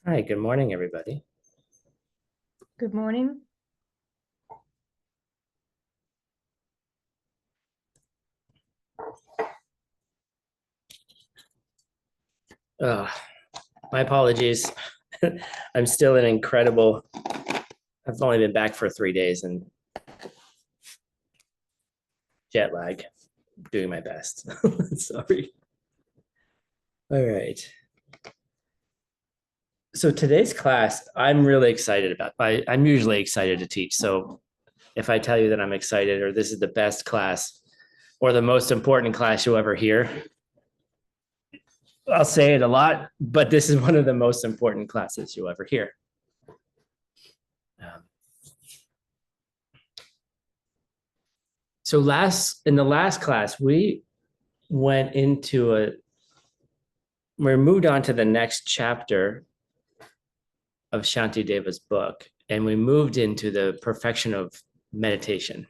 Hi, good morning, everybody. Good morning. My apologies. I'm still in incredible. I've only been back for 3 days and jet lag. Doing my best. Sorry. All right. So today's class, I'm really excited about. I'm usually excited to teach. So if I tell you that I'm excited or this is the best class or the most important class you'll ever hear, I'll say it a lot, but this is one of the most important classes you'll ever hear. So in the last class, we moved on to the next chapter of Shantideva's book, and we moved into the perfection of meditation,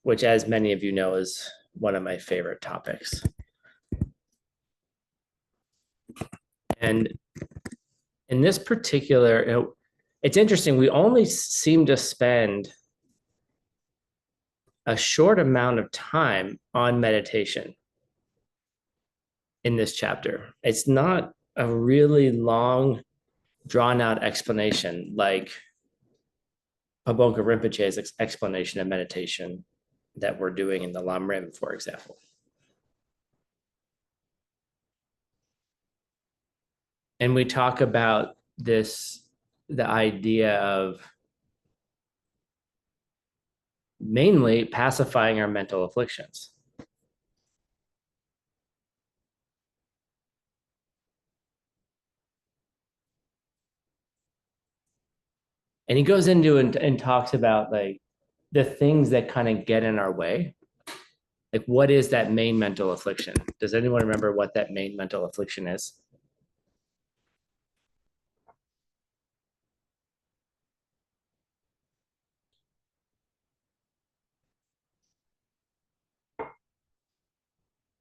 which, as many of you know, is one of my favorite topics. And in this particular, it's interesting, we only seem to spend a short amount of time on meditation in this chapter. It's not a really long, drawn out explanation like Pabonka Rinpoche's explanation of meditation that we're doing in the Lam Rim, for example. And we talk about the idea of mainly pacifying our mental afflictions. And he goes into and talks about like the things that kind of get in our way. Like, what is that main mental affliction? Does anyone remember what that main mental affliction is?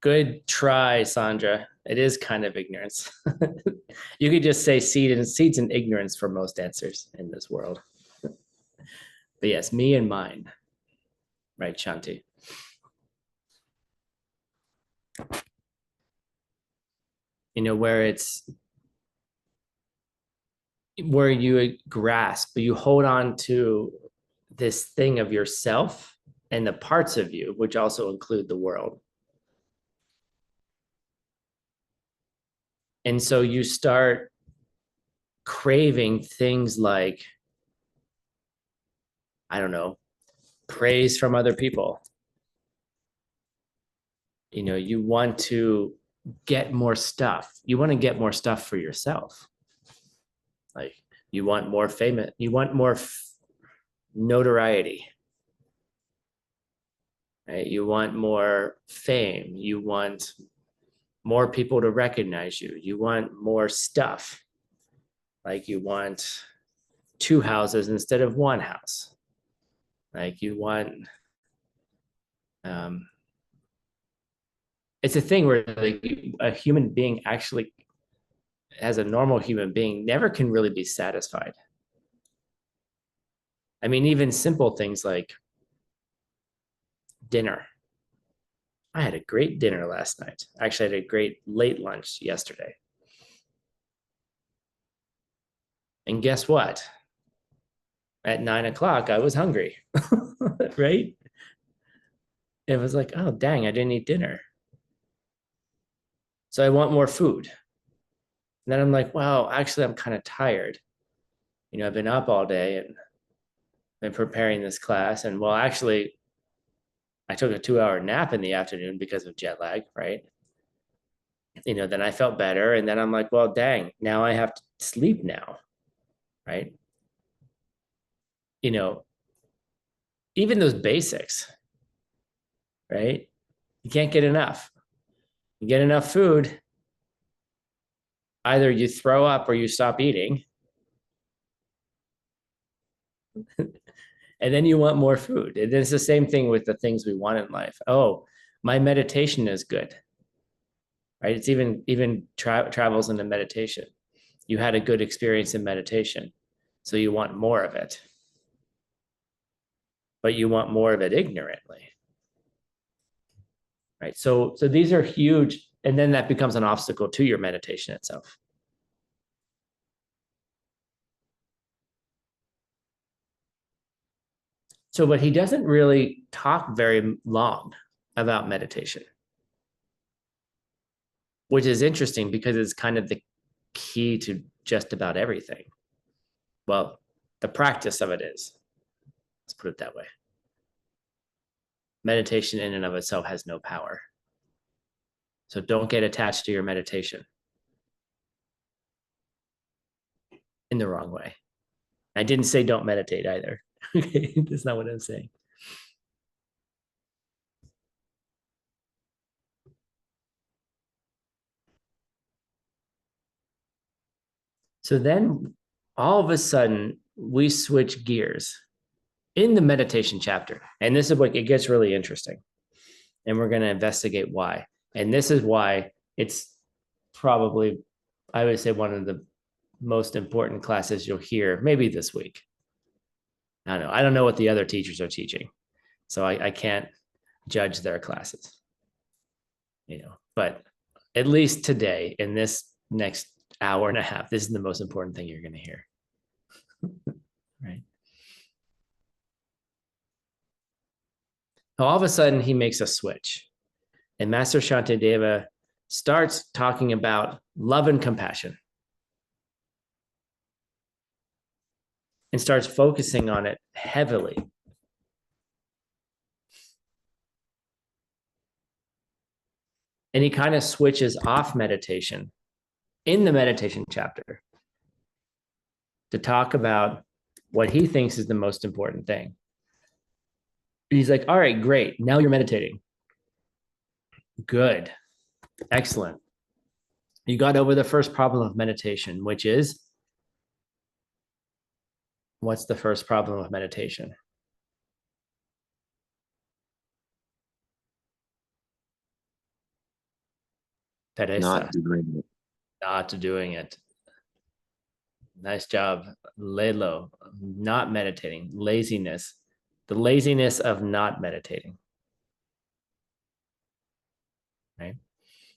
Good try, Sandra. It is kind of ignorance. You could just say seeds and ignorance for most answers in this world. But yes, me and mine. Right, Shanti? Where you grasp, you hold on to this thing of yourself and the parts of you, which also include the world. And so you start craving things like, I don't know, praise from other people. You want to get more stuff. You want to get more stuff for yourself. Like, you want more fame, you want more notoriety, right? You want more fame. You want more people to recognize you. You want more stuff. Like, you want 2 houses instead of 1 house. Like, you want, it's a thing where like a human being actually, as a normal human being, never can really be satisfied. I mean, even simple things like dinner. I had a great dinner last night. Actually, I had a great late lunch yesterday. And guess what? At 9 o'clock, I was hungry, right? It was like, oh, dang, I didn't eat dinner. So I want more food. And then I'm like, wow, actually, I'm kind of tired. I've been up all day and been preparing this class. And well, actually, I took a 2-hour nap in the afternoon because of jet lag, right? Then I felt better. And then I'm like, well, dang, now I have to sleep now, right? Even those basics, right? You can't get enough. You get enough food, either you throw up or you stop eating. And then you want more food. And it's the same thing with the things we want in life. Oh, my meditation is good, right? It's even travels into meditation. You had a good experience in meditation, so you want more of it, but you want more of it ignorantly, right? So these are huge, and then that becomes an obstacle to your meditation itself. So, but he doesn't really talk very long about meditation, which is interesting because it's kind of the key to just about everything. Well, the practice of it is, let's put it that way. Meditation in and of itself has no power. So don't get attached to your meditation in the wrong way. I didn't say don't meditate either. Okay, that's not what I'm saying. So then all of a sudden we switch gears in the meditation chapter. And this is what it gets really interesting. And we're going to investigate why. And this is why it's probably, I would say, one of the most important classes you'll hear maybe this week. I don't know what the other teachers are teaching, so I can't judge their classes, but at least today in this next hour and a half, this is the most important thing you're going to hear. Right. All of a sudden he makes a switch, and Master Shantideva starts talking about love and compassion and starts focusing on it heavily. And he kind of switches off meditation in the meditation chapter to talk about what he thinks is the most important thing. He's like, all right, great. Now you're meditating. Good. Excellent. You got over the first problem of meditation, which is, what's the first problem of meditation? Pereza. Not doing it. Nice job. Lelo. Not meditating. Laziness. The laziness of not meditating. Right?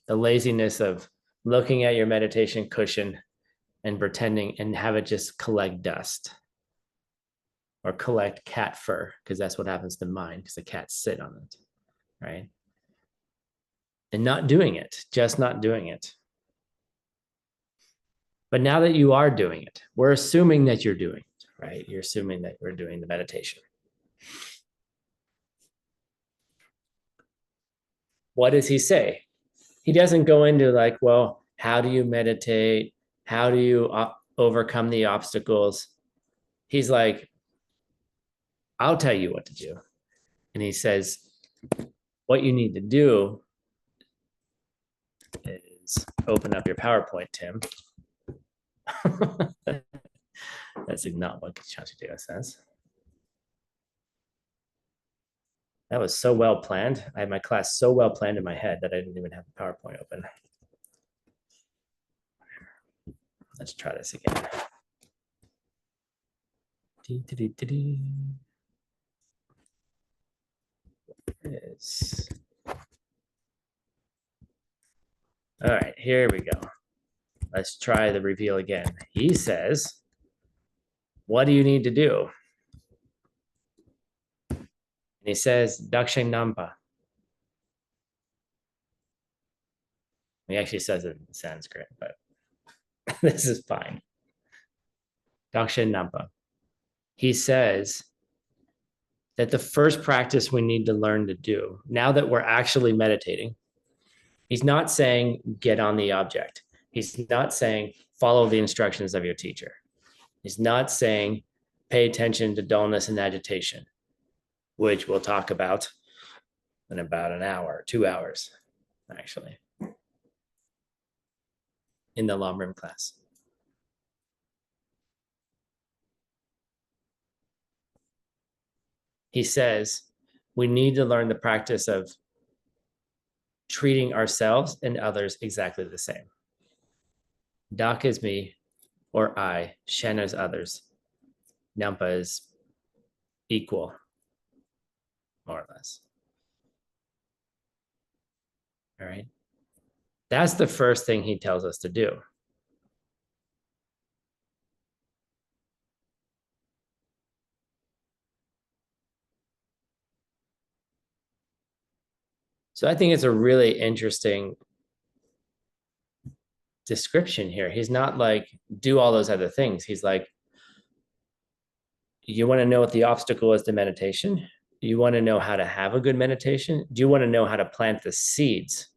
The laziness of looking at your meditation cushion and pretending and have it just collect dust or collect cat fur, because that's what happens to mine, because the cats sit on it, right? And not doing it, just not doing it. But now that you are doing it, we're assuming that you're doing it, right? You're assuming that we're doing the meditation. What does he say? He doesn't go into like, well, how do you meditate? How do you overcome the obstacles? He's like, I'll tell you what to do. And he says, what you need to do is open up your PowerPoint, Tim. That's not what Shantideva says. That was so well planned. I had my class so well planned in my head that I didn't even have the PowerPoint open. Let's try this again. All right, here we go. Let's try the reveal again. He says, what do you need to do? And he says, Dakshin Nampa. He actually says it in Sanskrit, but this is fine. Dakshin Nampa. He says, that the first practice we need to learn to do, now that we're actually meditating, he's not saying get on the object. He's not saying follow the instructions of your teacher. He's not saying pay attention to dullness and agitation, which we'll talk about in about an hour, 2 hours, actually, in the long room class. He says we need to learn the practice of treating ourselves and others exactly the same. Dak is me, or I, Shen is others, Nampa is equal, more or less. All right. That's the first thing he tells us to do. So I think it's a really interesting description here. He's not like, do all those other things. He's like, you want to know what the obstacle is to meditation? You want to know how to have a good meditation? Do you want to know how to plant the seeds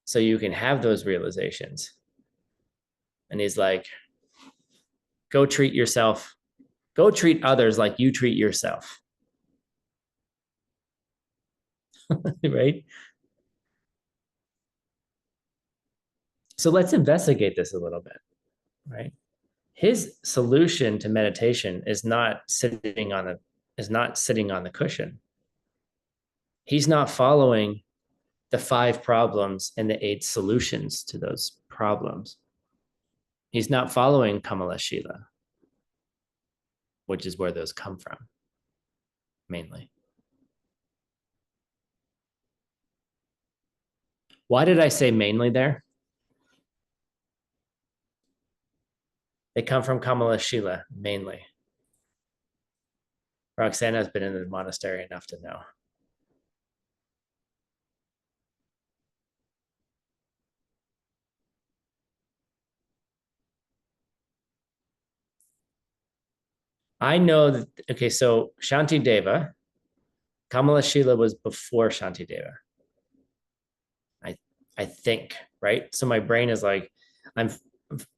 so you can have those realizations? And he's like, go treat yourself. Go treat others like you treat yourself. Right? So let's investigate this a little bit, right? His solution to meditation is not sitting on the cushion. He's not following the 5 problems and the 8 solutions to those problems. He's not following Kamala Shila, which is where those come from, mainly. Why did I say mainly there? They come from Kamala Shila, mainly. Roxana has been in the monastery enough to know. I know that, okay, so Shanti Deva, Kamala Shila was before Shanti Deva. I think, right? So my brain is like,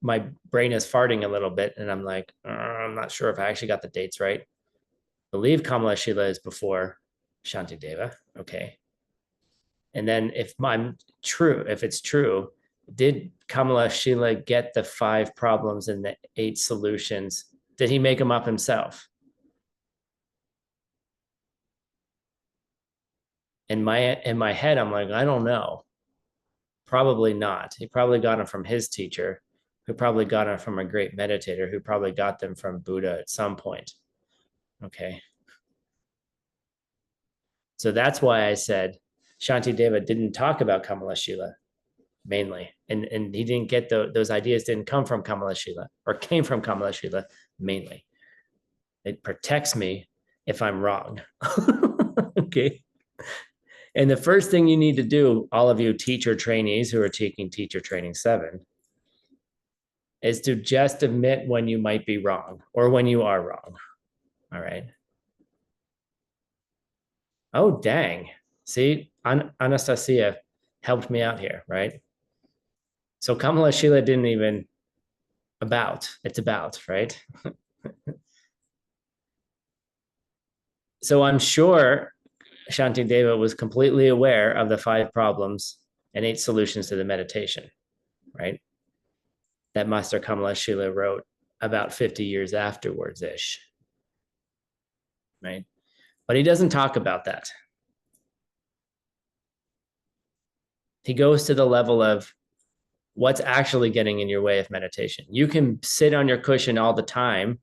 my brain is farting a little bit, and I'm like, I'm not sure if I actually got the dates right. I believe Kamala Shila is before Shanti Deva. Okay. And then if it's true, did Kamala Shila get the 5 problems and the 8 solutions? Did he make them up himself? In my head, I'm like, I don't know. Probably not. He probably got them from his teacher, who probably got them from a great meditator, who probably got them from Buddha at some point. Okay. So that's why I said Shantideva didn't talk about Kamala Shila mainly. And he didn't get those ideas didn't come from Kamala Shila or came from Kamala Shila mainly. It protects me if I'm wrong. Okay. And the first thing you need to do, all of you teacher trainees who are taking teacher training 7, is to just admit when you might be wrong or when you are wrong. All right. Oh, dang. See, Anastasia helped me out here, right? So Kamala Shila didn't even it's about, right? So I'm sure Shantideva was completely aware of the 5 problems and 8 solutions to the meditation, right? That Master Kamala Shila wrote about 50 years afterwards-ish, right? But he doesn't talk about that. He goes to the level of what's actually getting in your way of meditation. You can sit on your cushion all the time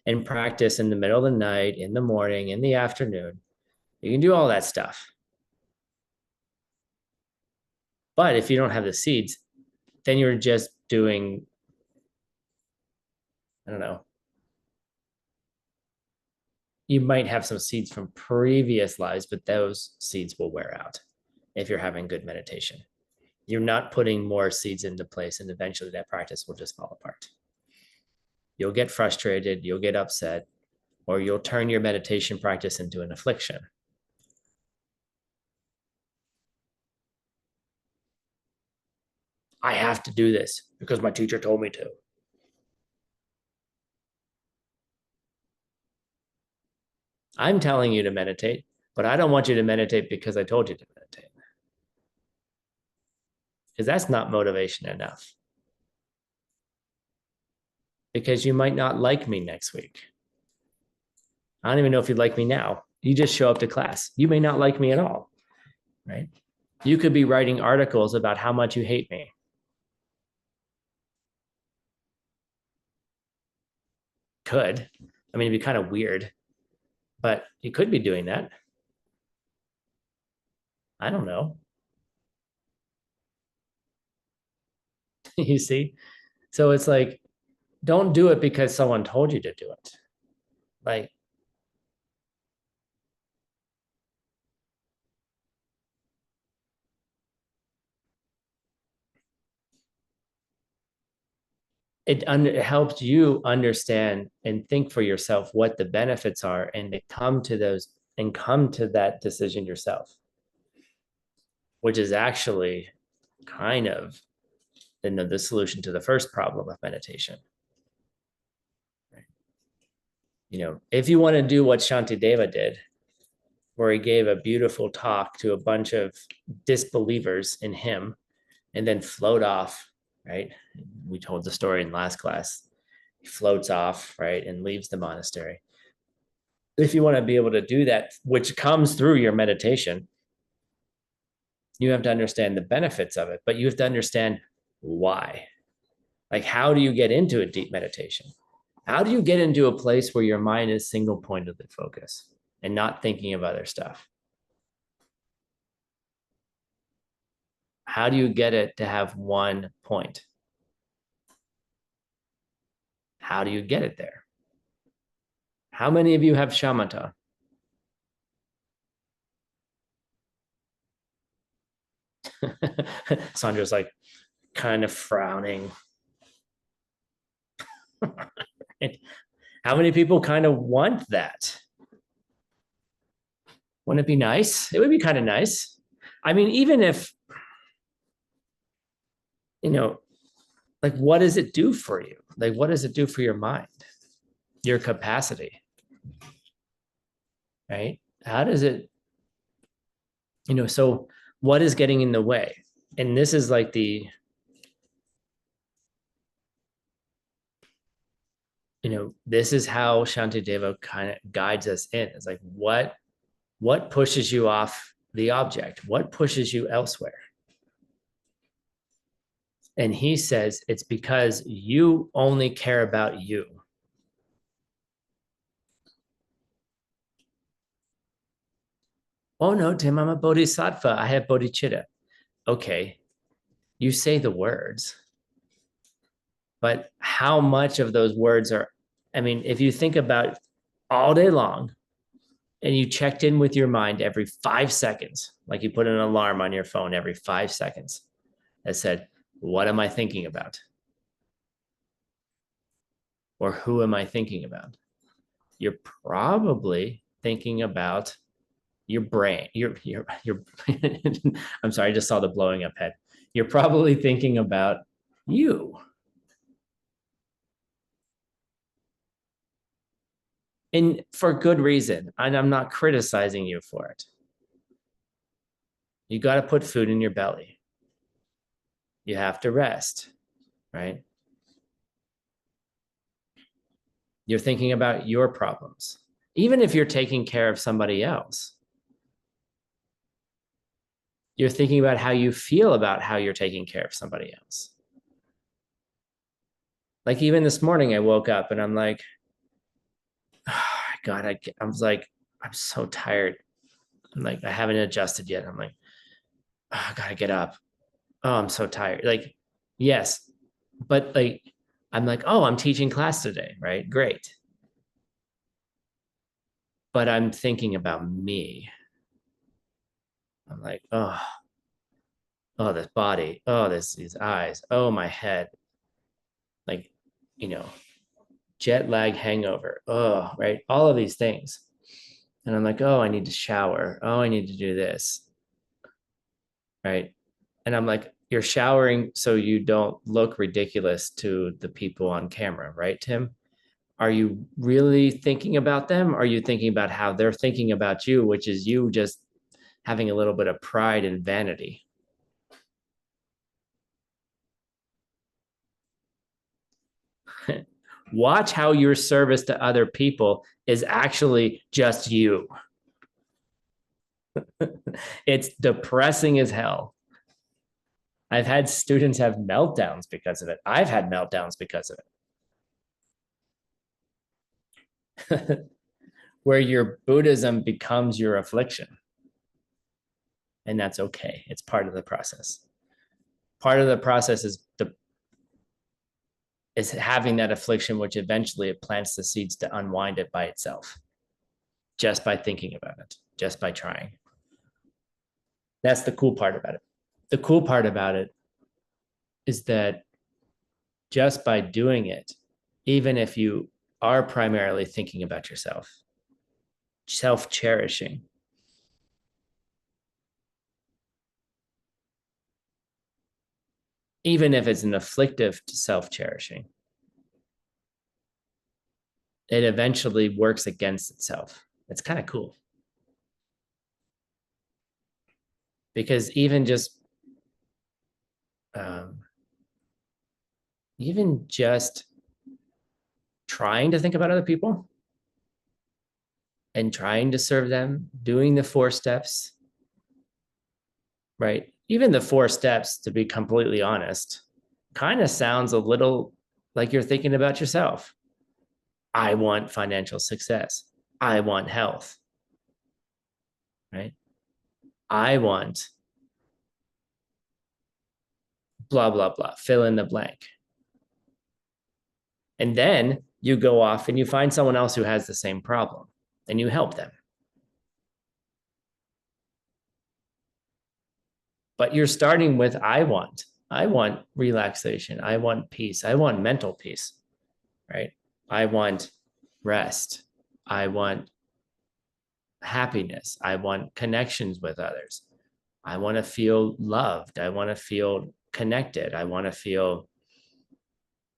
and practice in the middle of the night, in the morning, in the afternoon. You can do all that stuff. But if you don't have the seeds, then you're just doing, I don't know, you might have some seeds from previous lives, but those seeds will wear out if you're having good meditation. You're not putting more seeds into place, and eventually that practice will just fall apart. You'll get frustrated, you'll get upset, or you'll turn your meditation practice into an affliction. I have to do this because my teacher told me to. I'm telling you to meditate, but I don't want you to meditate because I told you to meditate. Because that's not motivation enough. Because you might not like me next week. I don't even know if you like me now. You just show up to class. You may not like me at all, right? You could be writing articles about how much you hate me. Could. I mean, it'd be kind of weird, but you could be doing that. I don't know. You see? So it's like, don't do it because someone told you to do it. Like, it helps you understand and think for yourself what the benefits are and to come to those and come to that decision yourself, which is actually kind of the solution to the first problem of meditation. If you want to do what Shantideva did, where he gave a beautiful talk to a bunch of disbelievers in him and then float off, right? We told the story in last class. He floats off, right, and leaves the monastery. If you want to be able to do that, which comes through your meditation, you have to understand the benefits of it, but you have to understand why. Like, how do you get into a deep meditation? How do you get into a place where your mind is single pointedly focused and not thinking of other stuff? How do you get it to have one point? How do you get it there? How many of you have shamatha? Sandra's like kind of frowning. How many people kind of want that? Wouldn't it be nice? It would be kind of nice. I mean, even if, like, what does it do for you? Like, what does it do for your mind, your capacity, right? How does it, so what is getting in the way? And this is like this is how Shantideva kind of guides us in. It's like, what pushes you off the object? What pushes you elsewhere? And he says it's because you only care about you. Oh no, Tim, I'm a bodhisattva. I have bodhicitta. Okay, you say the words, but how much of those words are, I mean, if you think about all day long and you checked in with your mind every 5 seconds, like you put an alarm on your phone every 5 seconds that said, what am I thinking about? Or who am I thinking about? You're probably thinking about your brain. I'm sorry, I just saw the blowing up head. You're probably thinking about you. And for good reason. And I'm not criticizing you for it. You got to put food in your belly. You have to rest, right? You're thinking about your problems. Even if you're taking care of somebody else, you're thinking about how you feel about how you're taking care of somebody else. Like even this morning, I woke up and I'm like, oh, God, I was like, I'm so tired. I'm like, I haven't adjusted yet. I'm like, oh, I gotta get up. Oh, I'm so tired. Like, yes, but like, I'm like, oh, I'm teaching class today, right? Great. But I'm thinking about me. I'm like, this body, these eyes, my head. Like, you know, jet lag hangover. Oh, right. All of these things. And I'm like, oh, I need to shower. Oh, I need to do this. Right. And I'm like, you're showering so you don't look ridiculous to the people on camera, right, Tim? Are you really thinking about them? Or are you thinking about how they're thinking about you, which is you just having a little bit of pride and vanity? Watch how your service to other people is actually just you. It's depressing as hell. I've had students have meltdowns because of it. I've had meltdowns because of it, where your Buddhism becomes your affliction. And that's okay. It's part of the process. Part of the process is having that affliction, which eventually it plants the seeds to unwind it by itself, just by thinking about it, just by trying. That's the cool part about it. The cool part about it is that just by doing it, even if you are primarily thinking about yourself, self-cherishing, even if it's an afflictive self-cherishing, it eventually works against itself. It's kind of cool. Because um, even just trying to think about other people and trying to serve them, doing the 4 steps, right? Even the 4 steps, to be completely honest, kind of sounds a little like you're thinking about yourself. I want financial success. I want health, right? I want blah, blah, blah, fill in the blank. And then you go off and you find someone else who has the same problem and you help them. But you're starting with I want relaxation. I want peace. I want mental peace, right? I want rest. I want happiness. I want connections with others. I want to feel loved. I want to feel connected. I want to feel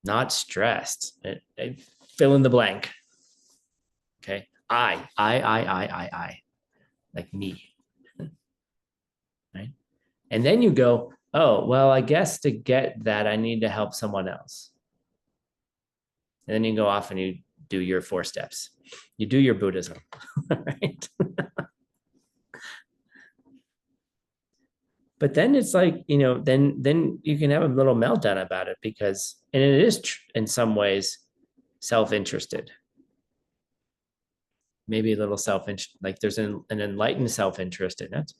not stressed. Fill in the blank. Okay. I, like me. Right. And then you go, oh, well, I guess to get that, I need to help someone else. And then you go off and you do your 4 steps. You do your Buddhism, right? But then it's like, then you can have a little meltdown about it because, and it is in some ways self-interested. Maybe a little self-interest, like there's an enlightened self-interest in it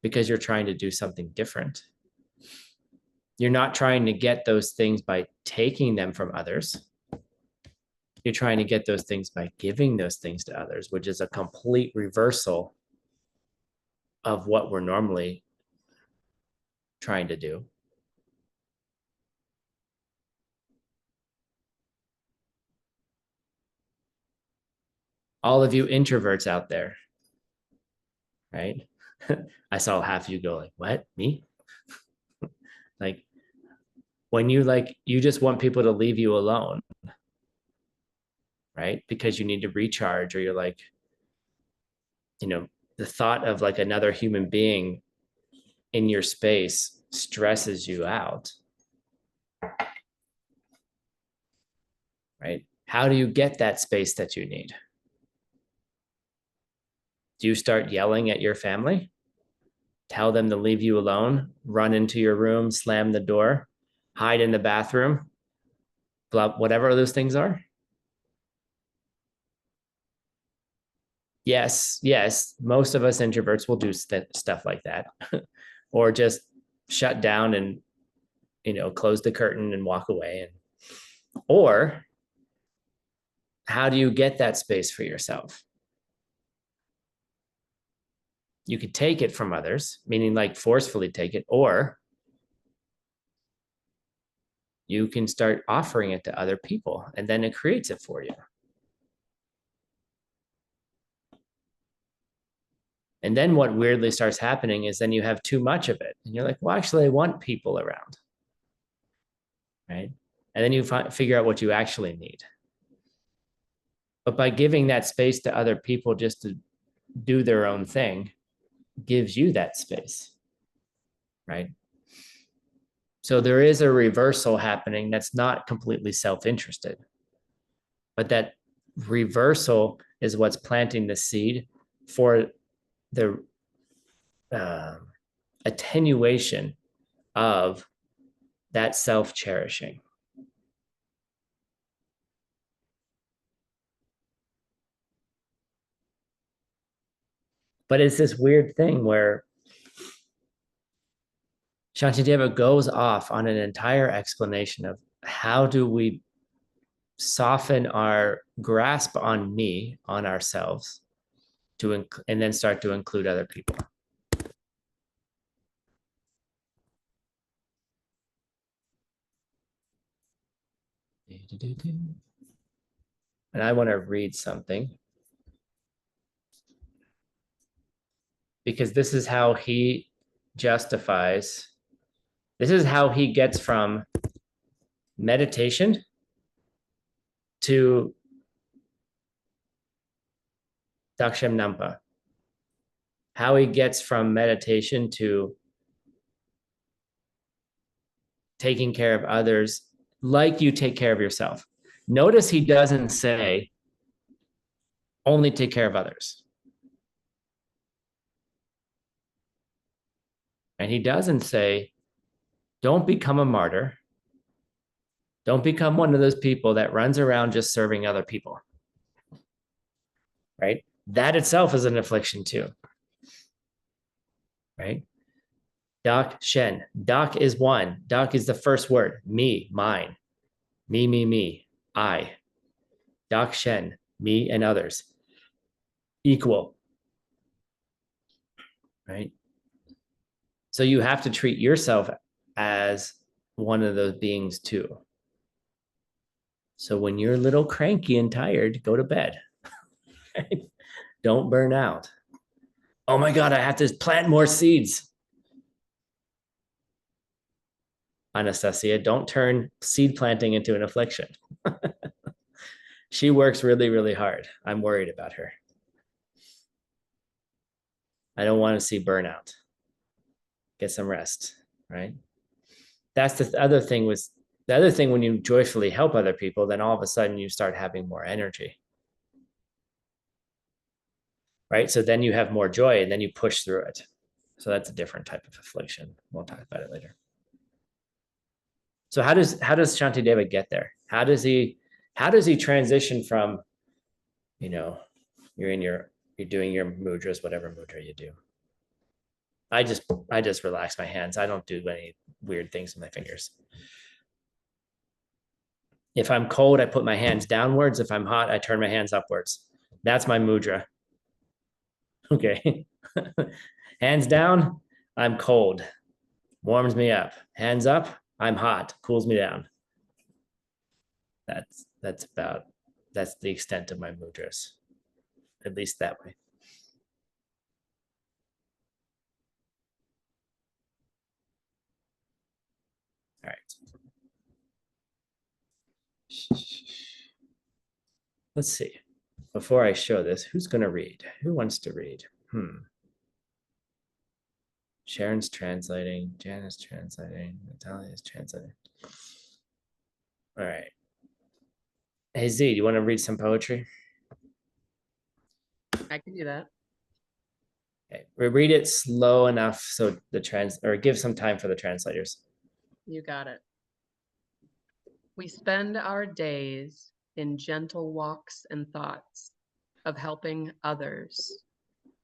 because you're trying to do something different. You're not trying to get those things by taking them from others. You're trying to get those things by giving those things to others, which is a complete reversal of what we're normally trying to do. All of you introverts out there, right? I saw half of you go like, what, me? Like when you just want people to leave you alone, right? Because you need to recharge, or you're like, the thought of like another human being in your space stresses you out, right? How do you get that space that you need? Do you start yelling at your family? Tell them to leave you alone, run into your room, slam the door, hide in the bathroom, blah, whatever those things are? Yes, most of us introverts will do stuff like that. Or just shut down and close the curtain and walk away. Or how do you get that space for yourself? You could take it from others, meaning like forcefully take it, or you can start offering it to other people, and then it creates it for you. And then what weirdly starts happening is then you have too much of it. And you're like, well, actually, I want people around. Right. And then you figure out what you actually need. But by giving that space to other people just to do their own thing, gives you that space. Right. So there is a reversal happening that's not completely self-interested. But that reversal is what's planting the seed for the attenuation of that self-cherishing. But it's this weird thing where Shantideva goes off on an entire explanation of how do we soften our grasp on me, on ourselves, and then start to include other people. And I want to read something because this is how he justifies, this is how he gets from meditation to Daksham Nampa. How he gets from meditation to taking care of others like you take care of yourself. Notice he doesn't say only take care of others. And he doesn't say, don't become a martyr. Don't become one of those people that runs around just serving other people. Right? That itself is an affliction too. Right? Dak Shen. Dak is one. Dak is the first word. Me, mine. Me, I. Dak Shen, me and others. Equal. Right? So you have to treat yourself as one of those beings too. So when you're a little cranky and tired, go to bed. Right? Don't burn out. Oh my God, I have to plant more seeds. Anastasia, don't turn seed planting into an affliction. She works really, really hard. I'm worried about her. I don't want to see burnout. Get some rest, right? That's the other thing when you joyfully help other people, then all of a sudden you start having more energy. Right? So then you have more joy and then you push through it. So that's a different type of affliction. We'll talk about it later. So how does Shantideva get there? How does he transition from, you're doing your mudras, whatever mudra you do. I just relax my hands. I don't do any weird things with my fingers. If I'm cold, I put my hands downwards. If I'm hot, I turn my hands upwards. That's my mudra. Okay. Hands down, I'm cold. Warms me up. Hands up, I'm hot. Cools me down. That's the extent of my mudras, at least that way. All right. Let's see. Before I show this, who's going to read? Who wants to read? Sharon's translating. Jana's translating. Natalia's translating. All right. Hey, Z, do you want to read some poetry? I can do that. Okay. We read it slow enough so give some time for the translators. You got it. We spend our days in gentle walks and thoughts of helping others,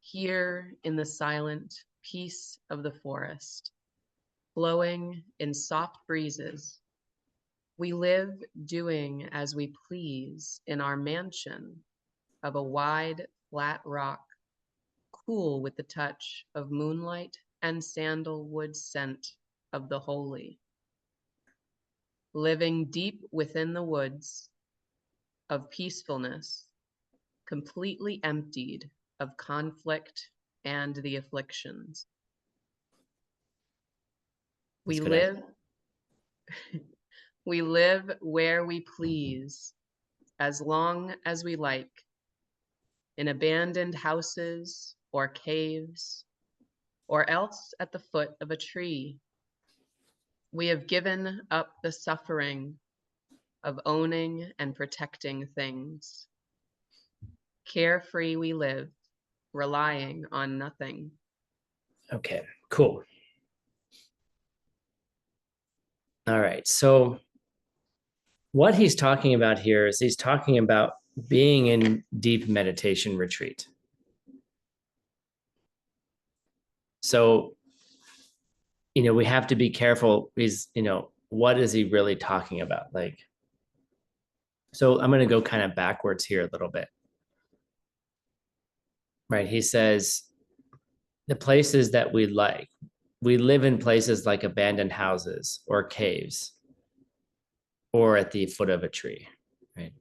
here in the silent peace of the forest, blowing in soft breezes. We live doing as we please in our mansion of a wide, flat rock, cool with the touch of moonlight and sandalwood scent of the holy. living deep within the woods of peacefulness, completely emptied of conflict and the afflictions. We live, we live where we please, as long as we like, in abandoned houses or caves, or else at the foot of a tree. We have given up the suffering of owning and protecting things. Carefree we live, relying on nothing. Okay, cool. All right, so what he's talking about here is he's talking about being in deep meditation retreat. So, we have to be careful. What is he really talking about? Like, so I'm going to go kind of backwards here a little bit. Right. He says the places that we like, we live in places like abandoned houses or caves or at the foot of a tree. Right.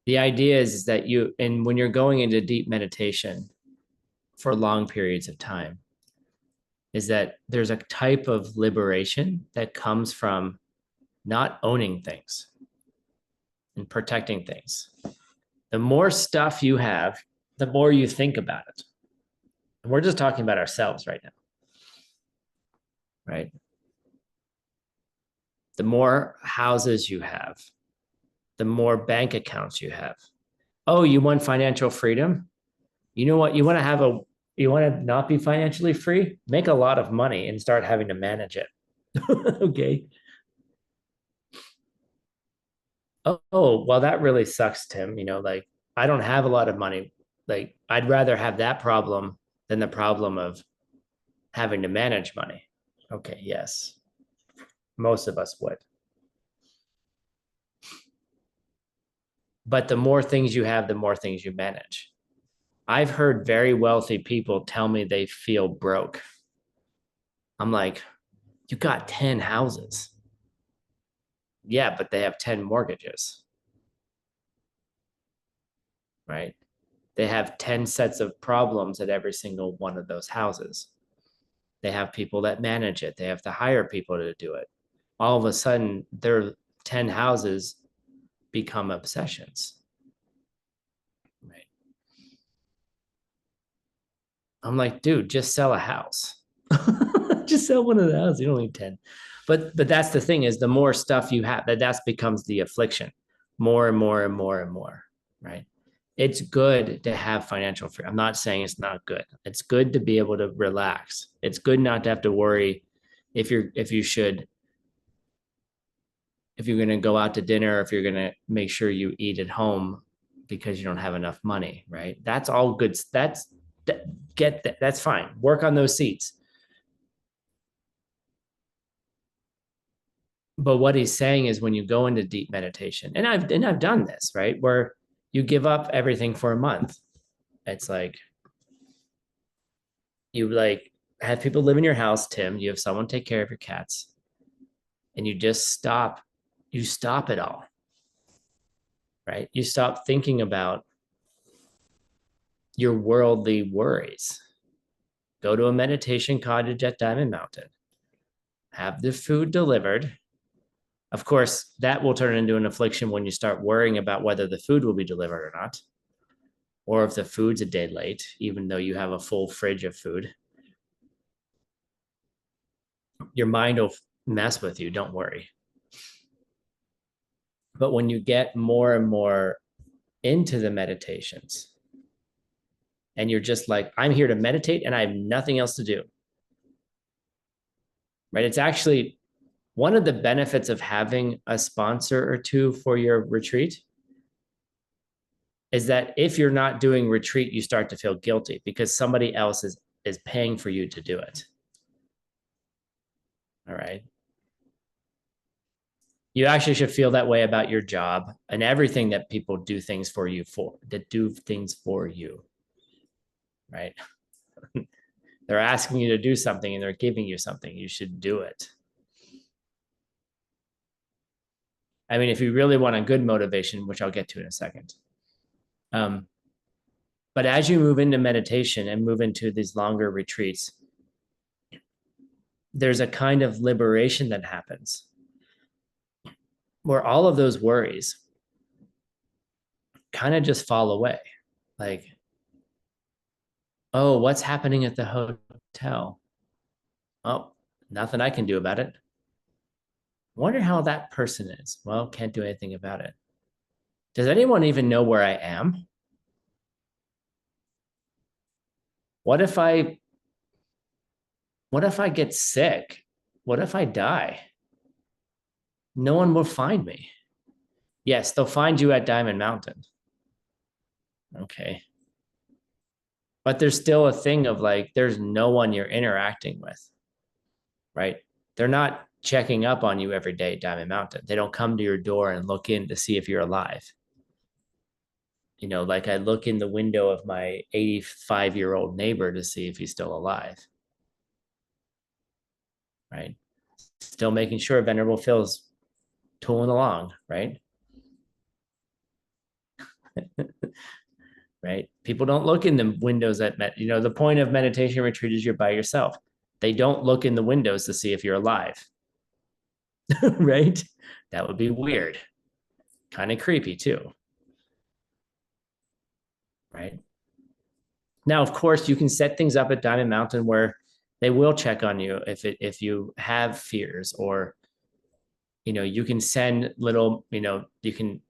The idea is that when you're going into deep meditation for long periods of time, is that there's a type of liberation that comes from not owning things and protecting things. The more stuff you have, the more you think about it. And we're just talking about ourselves right now, right? The more houses you have, the more bank accounts you have. Oh, you want financial freedom? You know what? You want to not be financially free? Make a lot of money and start having to manage it. Okay. Oh, well, that really sucks, Tim. Like, I don't have a lot of money. Like, I'd rather have that problem than the problem of having to manage money. Okay, yes. Most of us would. But the more things you have, the more things you manage. I've heard very wealthy people tell me they feel broke. I'm like, you got 10 houses. Yeah, but they have 10 mortgages, right? They have 10 sets of problems at every single one of those houses. They have people that manage it. They have to hire people to do it. All of a sudden, their 10 houses become obsessions, right? I'm like, dude, just sell a house. Just sell one of the houses. You don't need 10. But that's the thing, is the more stuff you have, that becomes the affliction. More and more and more and more, right? It's good to have financial freedom. I'm not saying it's not good. It's good to be able to relax. It's good not to have to worry if you're going to go out to dinner, or if you're going to make sure you eat at home because you don't have enough money, right? That's all good. That's fine. Work on those seats. But what he's saying is, when you go into deep meditation, and I've done this, right, where you give up everything for a month. It's like you have people live in your house, Tim. You have someone take care of your cats, and you just stop. You stop it all, right? You stop thinking about your worldly worries. Go to a meditation cottage at Diamond Mountain. Have the food delivered. Of course, that will turn into an affliction when you start worrying about whether the food will be delivered or not, or if the food's a day late, even though you have a full fridge of food. Your mind will mess with you. Don't worry. But when you get more and more into the meditations, and you're just like, I'm here to meditate and I have nothing else to do, right? It's actually one of the benefits of having a sponsor or two for your retreat is that if you're not doing retreat, you start to feel guilty because somebody else is paying for you to do it. All right. You actually should feel that way about your job and everything that people do things for you right? They're asking you to do something and they're giving you something. You should do it. I mean, if you really want a good motivation, which I'll get to in a second. But as you move into meditation and move into these longer retreats, there's a kind of liberation that happens where all of those worries kind of just fall away. Like, oh, what's happening at the hotel? Oh, nothing I can do about it. Wonder how that person is. Well, can't do anything about it. Does anyone even know where I am? What if I get sick? What if I die? No one will find me. Yes, they'll find you at Diamond Mountain. Okay. But there's still a thing of like, there's no one you're interacting with, right? They're not checking up on you every day at Diamond Mountain. They don't come to your door and look in to see if you're alive. You know, like I look in the window of my 85-year-old neighbor to see if he's still alive, right? Still making sure Venerable Phil's tooling along, right? Right? People don't look in the windows the point of meditation retreat is you're by yourself. They don't look in the windows to see if you're alive, right? That would be weird. Kind of creepy too, right? Now, of course, you can set things up at Diamond Mountain where they will check on you if you have fears, or you can send little, you can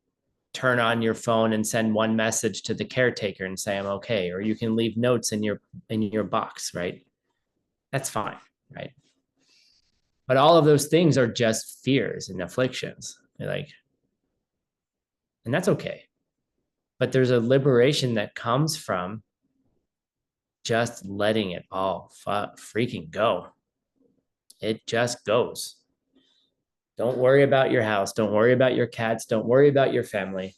turn on your phone and send one message to the caretaker and say I'm okay, or you can leave notes in your box, right? That's fine, right? But all of those things are just fears and afflictions, and that's okay. But there's a liberation that comes from just letting it all freaking go. It just goes. Don't worry about your house. Don't worry about your cats. Don't worry about your family.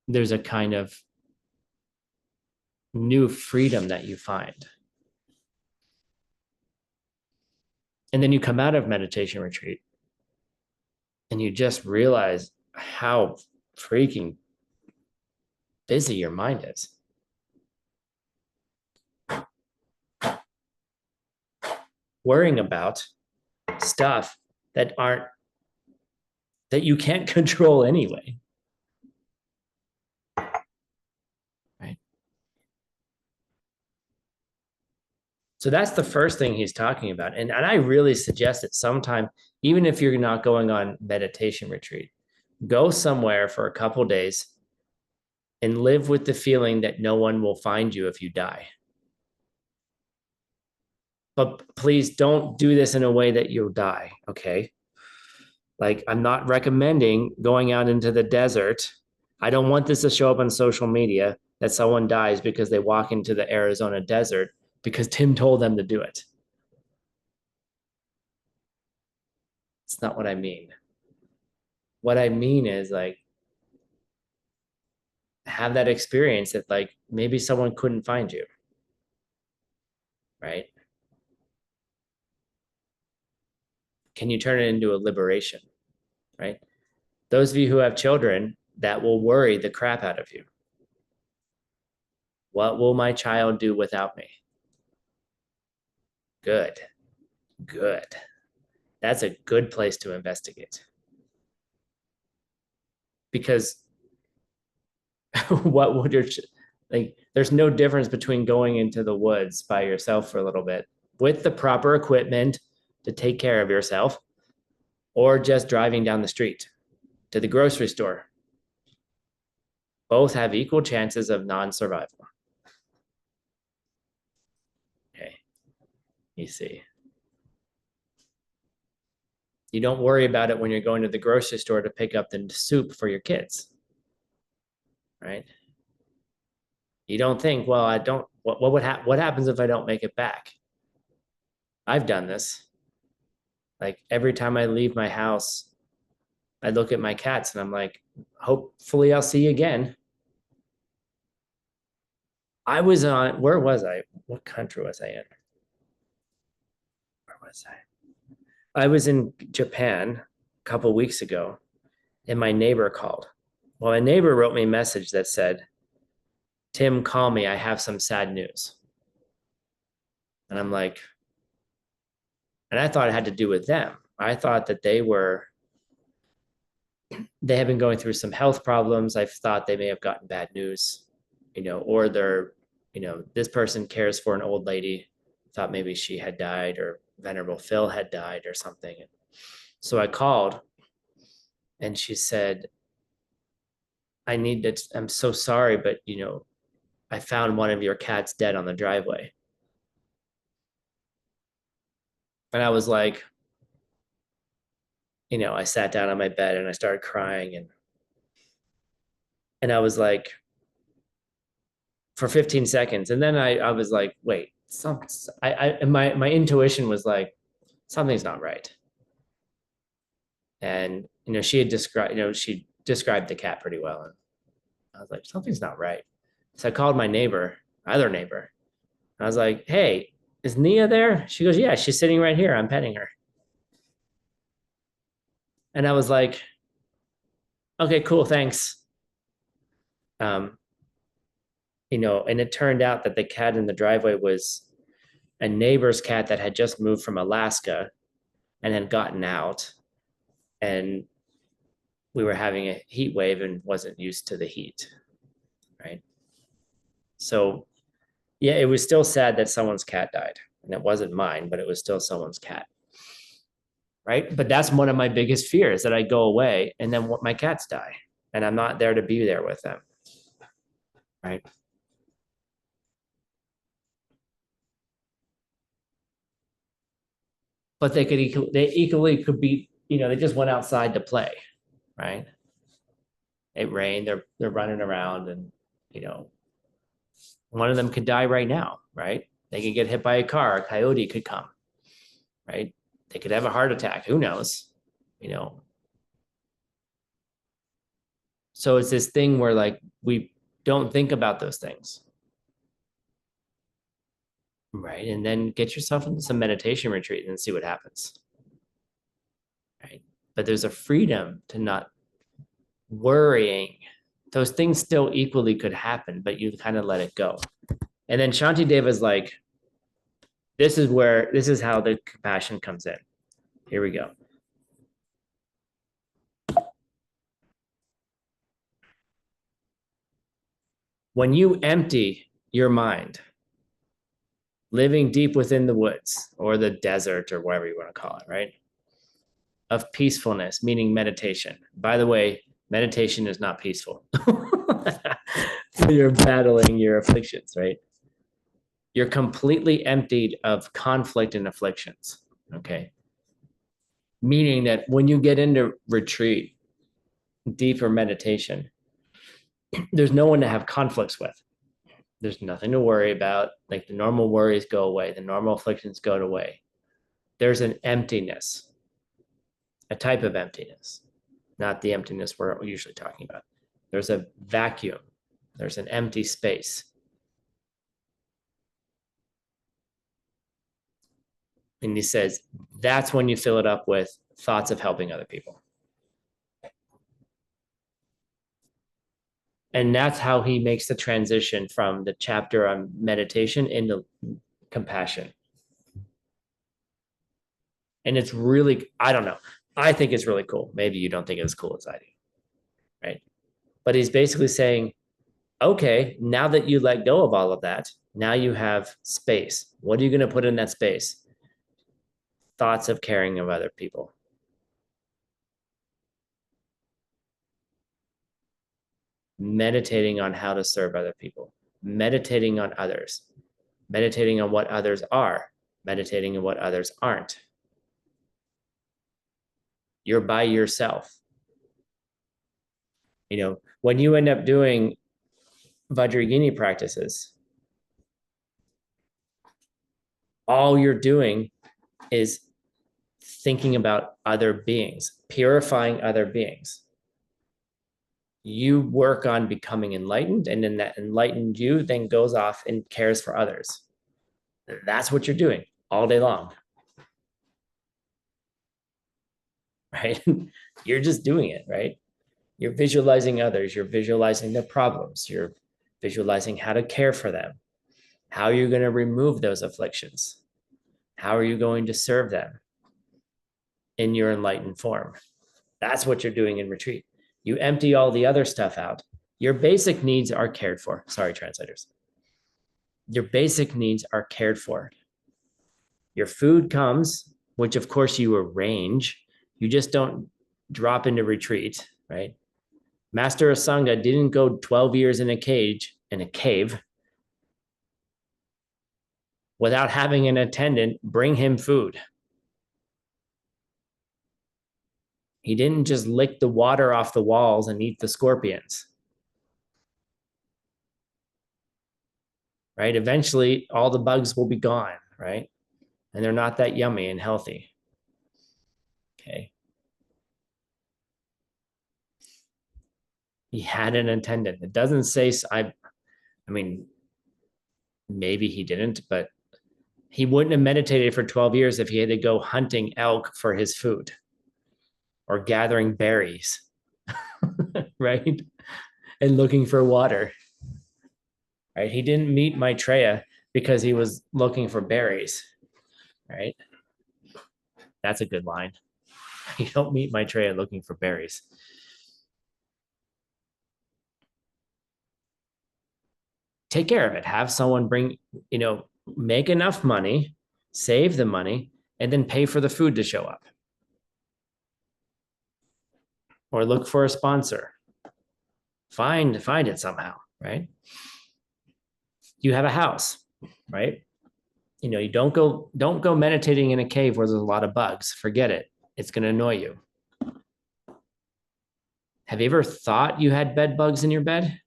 There's a kind of new freedom that you find. And then you come out of meditation retreat and you just realize how freaking busy your mind is. Worrying about stuff that you can't control anyway. Right? So that's the first thing he's talking about. And I really suggest that sometime, even if you're not going on meditation retreat, go somewhere for a couple days and live with the feeling that no one will find you if you die. But please don't do this in a way that you'll die, okay? Like, I'm not recommending going out into the desert. I don't want this to show up on social media that someone dies because they walk into the Arizona desert because Tim told them to do it. It's not what I mean. What I mean is have that experience that maybe someone couldn't find you, right? Can you turn it into a liberation, right? Those of you who have children, that will worry the crap out of you. What will my child do without me? Good. That's a good place to investigate. Because what would there's no difference between going into the woods by yourself for a little bit with the proper equipment to take care of yourself, or just driving down the street to the grocery store. Both have equal chances of non-survival. Okay, you see. You don't worry about it when you're going to the grocery store to pick up the soup for your kids, right? You don't think, well, what happens if I don't make it back? I've done this. Like every time I leave my house, I look at my cats and I'm like, hopefully I'll see you again. Where was I? What country was I in? Where was I? I was in Japan couple weeks ago, and my neighbor called. Well, my neighbor wrote me a message that said, Tim, call me. I have some sad news. And I'm like, and I thought it had to do with them. I thought that they had been going through some health problems. I thought they may have gotten bad news, or this person cares for an old lady, thought maybe she had died or Venerable Phil had died or something. So I called and she said, I'm so sorry, but I found one of your cats dead on the driveway. And I was like, I sat down on my bed and I started crying and I was like, for 15 seconds. And then I was like, wait, my intuition was like, something's not right. And, she described the cat pretty well. And I was like, something's not right. So I called my other neighbor. I was like, hey, is Nia there? She goes, yeah, she's sitting right here. I'm petting her. And I was like, okay, cool, thanks. And it turned out that the cat in the driveway was a neighbor's cat that had just moved from Alaska and had gotten out. And we were having a heat wave and wasn't used to the heat, right? So, yeah, it was still sad that someone's cat died. And it wasn't mine, but it was still someone's cat, right? But that's one of my biggest fears, that I go away and then my cats die and I'm not there to be there with them, right? But they equally could be, they just went outside to play, right? It rained, they're running around, and one of them could die right now, right? They could get hit by a car, a coyote could come, right? They could have a heart attack, who knows, So it's this thing where like we don't think about those things, right? And then get yourself into some meditation retreat and see what happens, right? But there's a freedom to not worrying. Those things still equally could happen, but you kind of let it go. And then Shantideva's like, this is how the compassion comes in. Here we go. When you empty your mind, living deep within the woods or the desert or whatever you want to call it, right? Of peacefulness, meaning meditation. By the way, meditation is not peaceful. You're battling your afflictions, right? You're completely emptied of conflict and afflictions, okay? Meaning that when you get into retreat, deeper meditation, there's no one to have conflicts with. There's nothing to worry about. Like the normal worries go away, the normal afflictions go away. There's an emptiness, a type of emptiness, not the emptiness we're usually talking about. There's a vacuum. There's an empty space. And he says, that's when you fill it up with thoughts of helping other people. And that's how he makes the transition from the chapter on meditation into compassion. And it's really, I don't know. I think it's really cool. Maybe you don't think it's as cool as I do, right? But he's basically saying, okay, now that you let go of all of that, now you have space. What are you going to put in that space? Thoughts of caring of other people. Meditating on how to serve other people, meditating on others, meditating on what others are, meditating on what others aren't. You're by yourself. When you end up doing Vajrayogini practices, all you're doing is thinking about other beings, purifying other beings. You work on becoming enlightened, and then that enlightened you then goes off and cares for others. That's what you're doing all day long. right? You're just doing it, right? You're visualizing others, you're visualizing their problems, you're visualizing how to care for them, how you're going to remove those afflictions, how are you going to serve them in your enlightened form. That's what you're doing in retreat. You empty all the other stuff out. Your basic needs are cared for. Sorry, translators. Your basic needs are cared for. Your food comes, which of course you arrange. You just don't drop into retreat, right? Master Asanga didn't go 12 years in a cave without having an attendant bring him food. He didn't just lick the water off the walls and eat the scorpions. Right? Eventually, all the bugs will be gone, right? And they're not that yummy and healthy. Okay. He had an attendant. It doesn't say, I mean, maybe he didn't, but he wouldn't have meditated for 12 years if he had to go hunting elk for his food or gathering berries, right? And looking for water, right? He didn't meet Maitreya because he was looking for berries, right? That's a good line. You don't meet Maitreya looking for berries. Take care of it. Have someone bring, make enough money, save the money, and then pay for the food to show up. Or look for a sponsor. Find it somehow, right? You have a house, right? You don't go meditating in a cave where there's a lot of bugs. Forget it. It's going to annoy you. Have you ever thought you had bed bugs in your bed?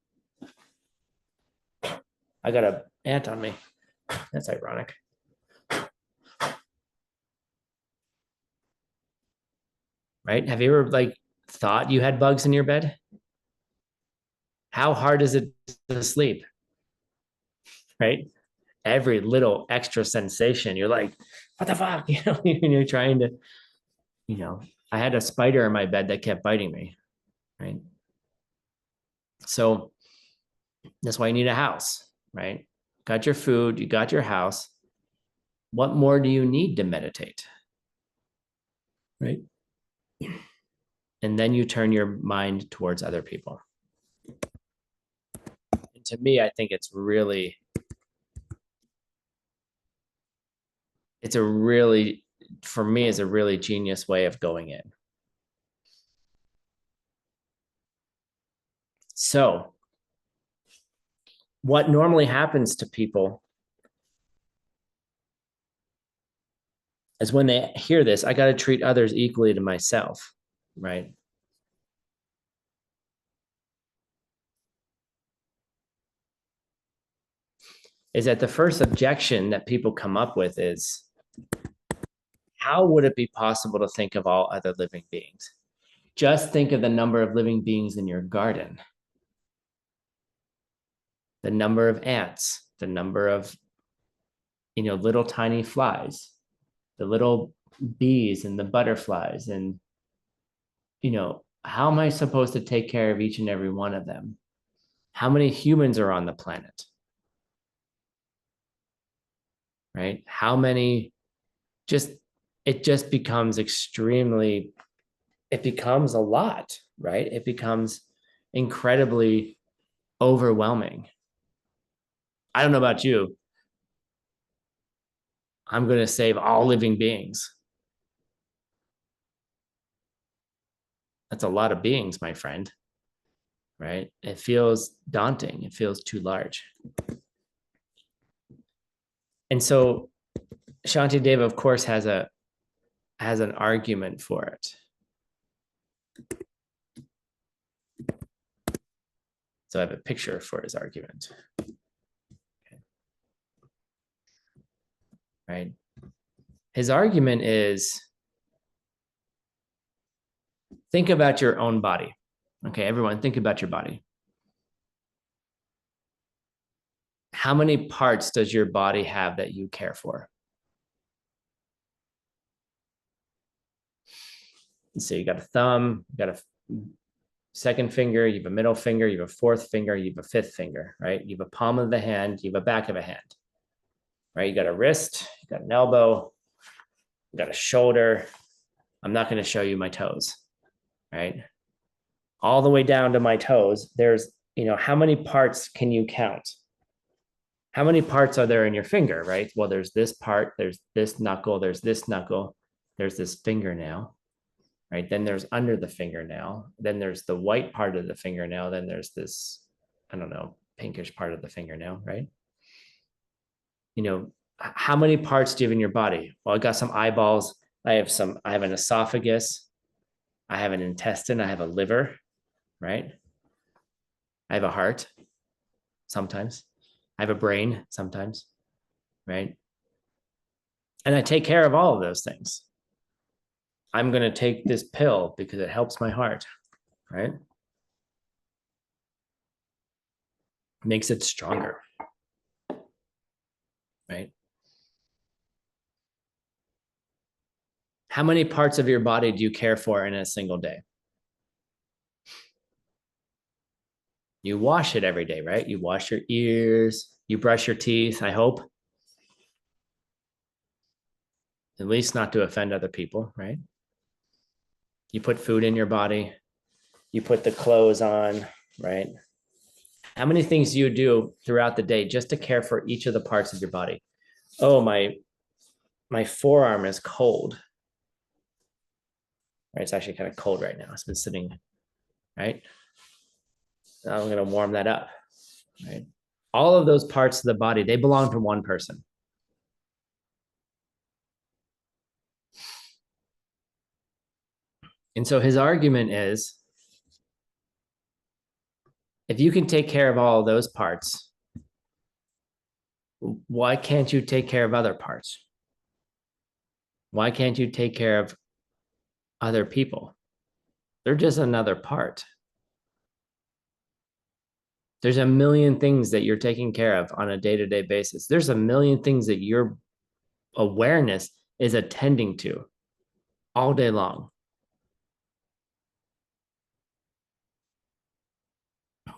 I got an ant on me. That's ironic. Right? Have you ever thought you had bugs in your bed? How hard is it to sleep? Right? Every little extra sensation, you're like, what the fuck? You're trying to, I had a spider in my bed that kept biting me. Right? So that's why you need a house, right? Got your food, you got your house. What more do you need to meditate? Right? And then you turn your mind towards other people. And to me, I think it's a really, for me, is a really genius way of going in. So what normally happens to people is when they hear this, I got to treat others equally to myself, right? Is that the first objection that people come up with is, how would it be possible to think of all other living beings? Just think of the number of living beings in your garden, the number of ants, the number of, little tiny flies, the little bees and the butterflies. And, how am I supposed to take care of each and every one of them? How many humans are on the planet? Right? How many, it just becomes it becomes a lot, right? It becomes incredibly overwhelming. I don't know about you. I'm going to save all living beings. That's a lot of beings, my friend, right? It feels daunting. It feels too large. And so Shantideva, of course, has an argument for it. So I have a picture for his argument. Okay. Right? His argument is, think about your own body. Okay, everyone, think about your body. How many parts does your body have that you care for? So you got a thumb, you got a second finger, you have a middle finger, you have a fourth finger, you have a fifth finger, right? You have a palm of the hand, you have a back of a hand, right? You got a wrist, you got an elbow, you got a shoulder. I'm not going to show you my toes, right? All the way down to my toes, there's, how many parts can you count? How many parts are there in your finger, right? Well, there's this part, there's this knuckle, there's this knuckle, there's this fingernail, right? Then there's under the fingernail. Then there's the white part of the fingernail. Then there's this, I don't know, pinkish part of the fingernail, right? How many parts do you have in your body? Well, I got some eyeballs. I have an esophagus. I have an intestine. I have a liver, right? I have a heart sometimes. I have a brain sometimes, right? And I take care of all of those things. I'm going to take this pill because it helps my heart, right? Makes it stronger, right? How many parts of your body do you care for in a single day? You wash it every day, right? You wash your ears, you brush your teeth, I hope. At least not to offend other people, right? You put food in your body, you put the clothes on, right? How many things do you do throughout the day just to care for each of the parts of your body? Oh, my forearm is cold. Right? It's actually kind of cold right now. It's been sitting, right? Now I'm going to warm that up, right? All of those parts of the body, they belong to one person. And so his argument is, if you can take care of all of those parts, why can't you take care of other parts? Why can't you take care of other people? They're just another part. There's a million things that you're taking care of on a day-to-day basis. There's a million things that your awareness is attending to all day long.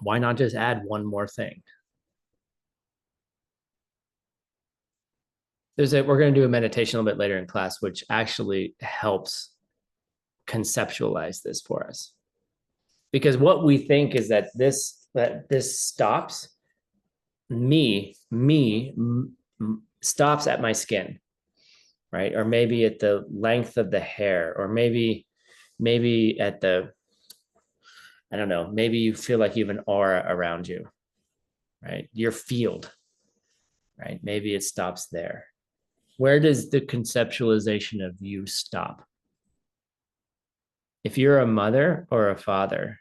Why not just add one more thing? We're going to do a meditation a little bit later in class, which actually helps conceptualize this for us. Because what we think is that this stops me stops at my skin, right? Or maybe at the length of the hair, or maybe at the, I don't know, maybe you feel like you have an aura around you, right? Your field, right? Maybe it stops there. Where does the conceptualization of you stop? If you're a mother or a father,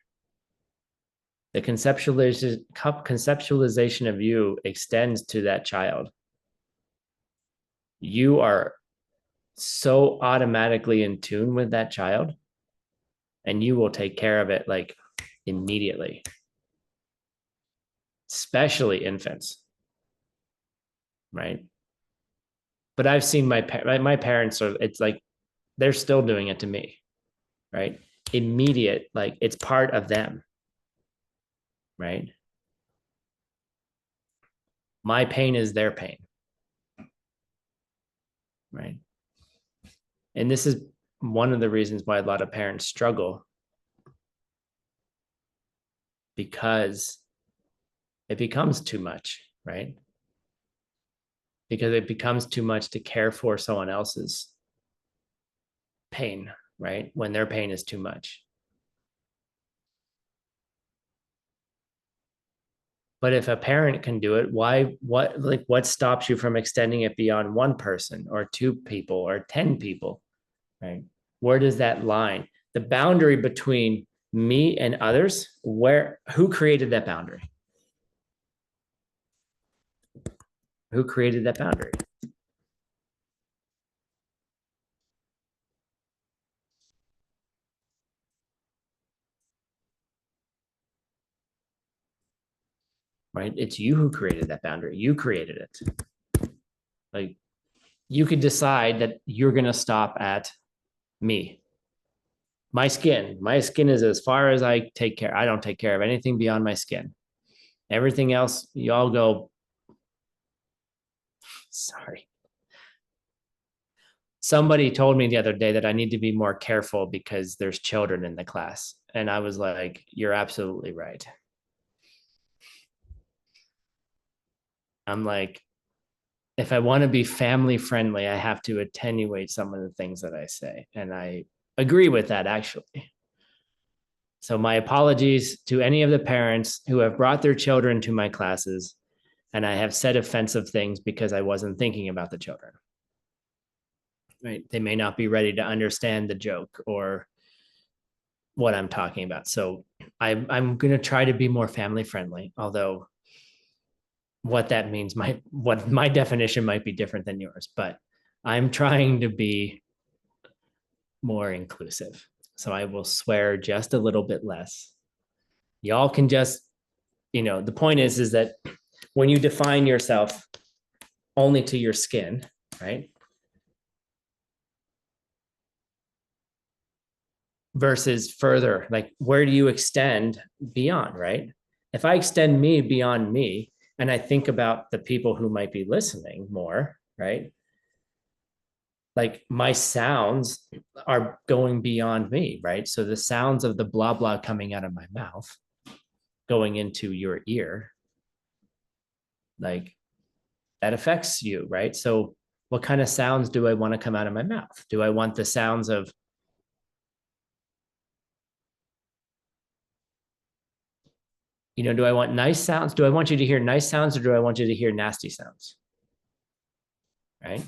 the conceptualization of you extends to that child. You are so automatically in tune with that child, and you will take care of it like immediately, especially infants, right? But I've seen my parents are, it's like they're still doing it to me, right? Immediate, like it's part of them, right? My pain is their pain, right? And this is one of the reasons why a lot of parents struggle, because it becomes too much, right? Because it becomes too much to care for someone else's pain, right? When their pain is too much. But if a parent can do it, what stops you from extending it beyond one person or two people or 10 people, right? Where does that line, the boundary between me and others, who created that boundary? Who created that boundary? Right? It's you who created that boundary. You created it. Like, you could decide that you're going to stop at me. My skin is as far as I take care. I don't take care of anything beyond my skin. Everything else, y'all go. Sorry. Somebody told me the other day that I need to be more careful because there's children in the class. And I was like, you're absolutely right. I'm like, if I want to be family friendly, I have to attenuate some of the things that I say. And I agree with that, actually. So my apologies to any of the parents who have brought their children to my classes, and I have said offensive things because I wasn't thinking about the children. Right? They may not be ready to understand the joke or what I'm talking about. So I'm going to try to be more family friendly, although what that means what my definition might be different than yours, but I'm trying to be more inclusive. So I will swear just a little bit less. Y'all can just, the point is that when you define yourself only to your skin, right? Versus further, like where do you extend beyond, right? If I extend me beyond me and I think about the people who might be listening more, right? Like my sounds are going beyond me, right? So the sounds of the blah, blah coming out of my mouth, going into your ear, like that affects you, right? So what kind of sounds do I want to come out of my mouth? Do I want the sounds of, do I want nice sounds? Do I want you to hear nice sounds or do I want you to hear nasty sounds? Right?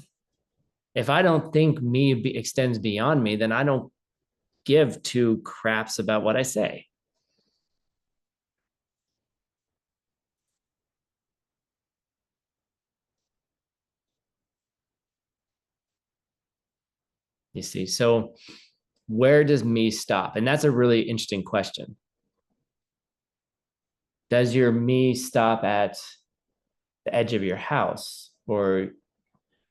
If I don't think me extends beyond me, then I don't give two craps about what I say. You see, so where does me stop? And that's a really interesting question. Does your me stop at the edge of your house? Or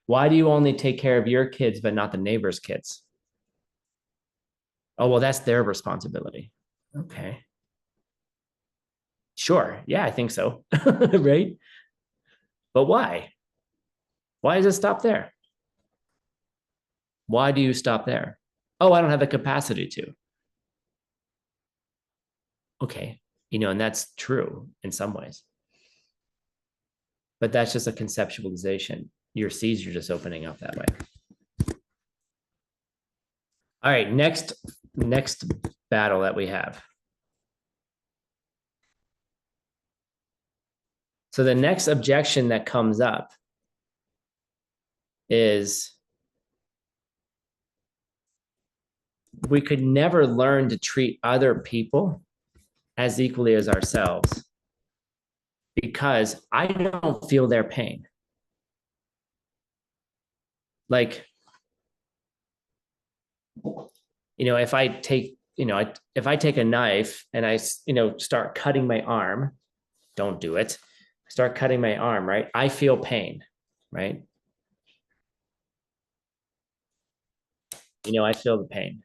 why do you only take care of your kids but not the neighbor's kids? Oh, well, that's their responsibility. Okay. Sure. Yeah, I think so. Right? But why? Why does it stop there? Why do you stop there? Oh, I don't have the capacity to. Okay. And that's true in some ways. But that's just a conceptualization. Your seeds are just opening up that way. All right, next battle that we have. So the next objection that comes up is we could never learn to treat other people as equally as ourselves because I don't feel their pain. Like, if I take, if I take a knife and I, start cutting my arm, don't do it. Start cutting my arm, right? I feel pain, right? I feel the pain.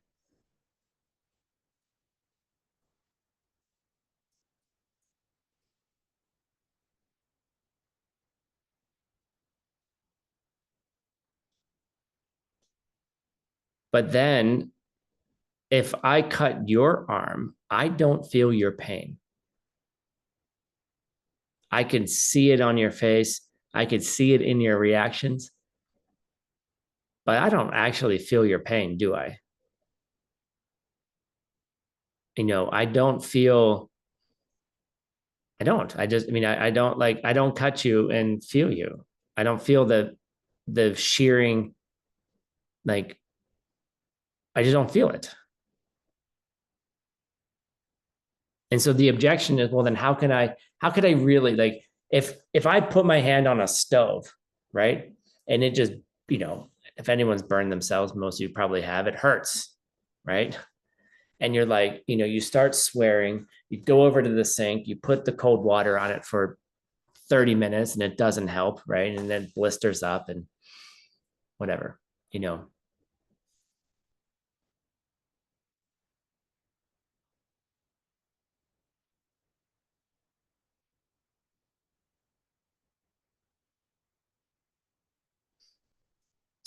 But then if I cut your arm, I don't feel your pain. I can see it on your face. I could see it in your reactions. But I don't actually feel your pain, do I? I don't feel, I don't. I don't I don't cut you and feel you. I don't feel the shearing, like, I just don't feel it. And so the objection is, well, then how could I really, like, if I put my hand on a stove, right? And it just, if anyone's burned themselves, most of you probably have, it hurts, right? And you're like, you start swearing, you go over to the sink, you put the cold water on it for 30 minutes and it doesn't help, right? And then blisters up and whatever,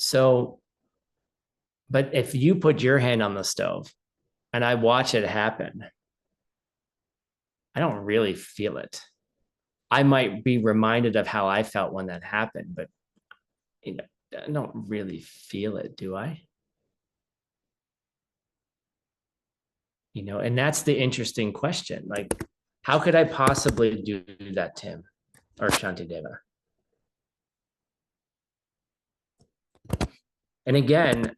So, but if you put your hand on the stove and I watch it happen, I don't really feel it. I might be reminded of how I felt when that happened, but you know, I don't really feel it, do I? You know, and that's the interesting question. Like, how could I possibly do that, Tim or Shantideva? And again,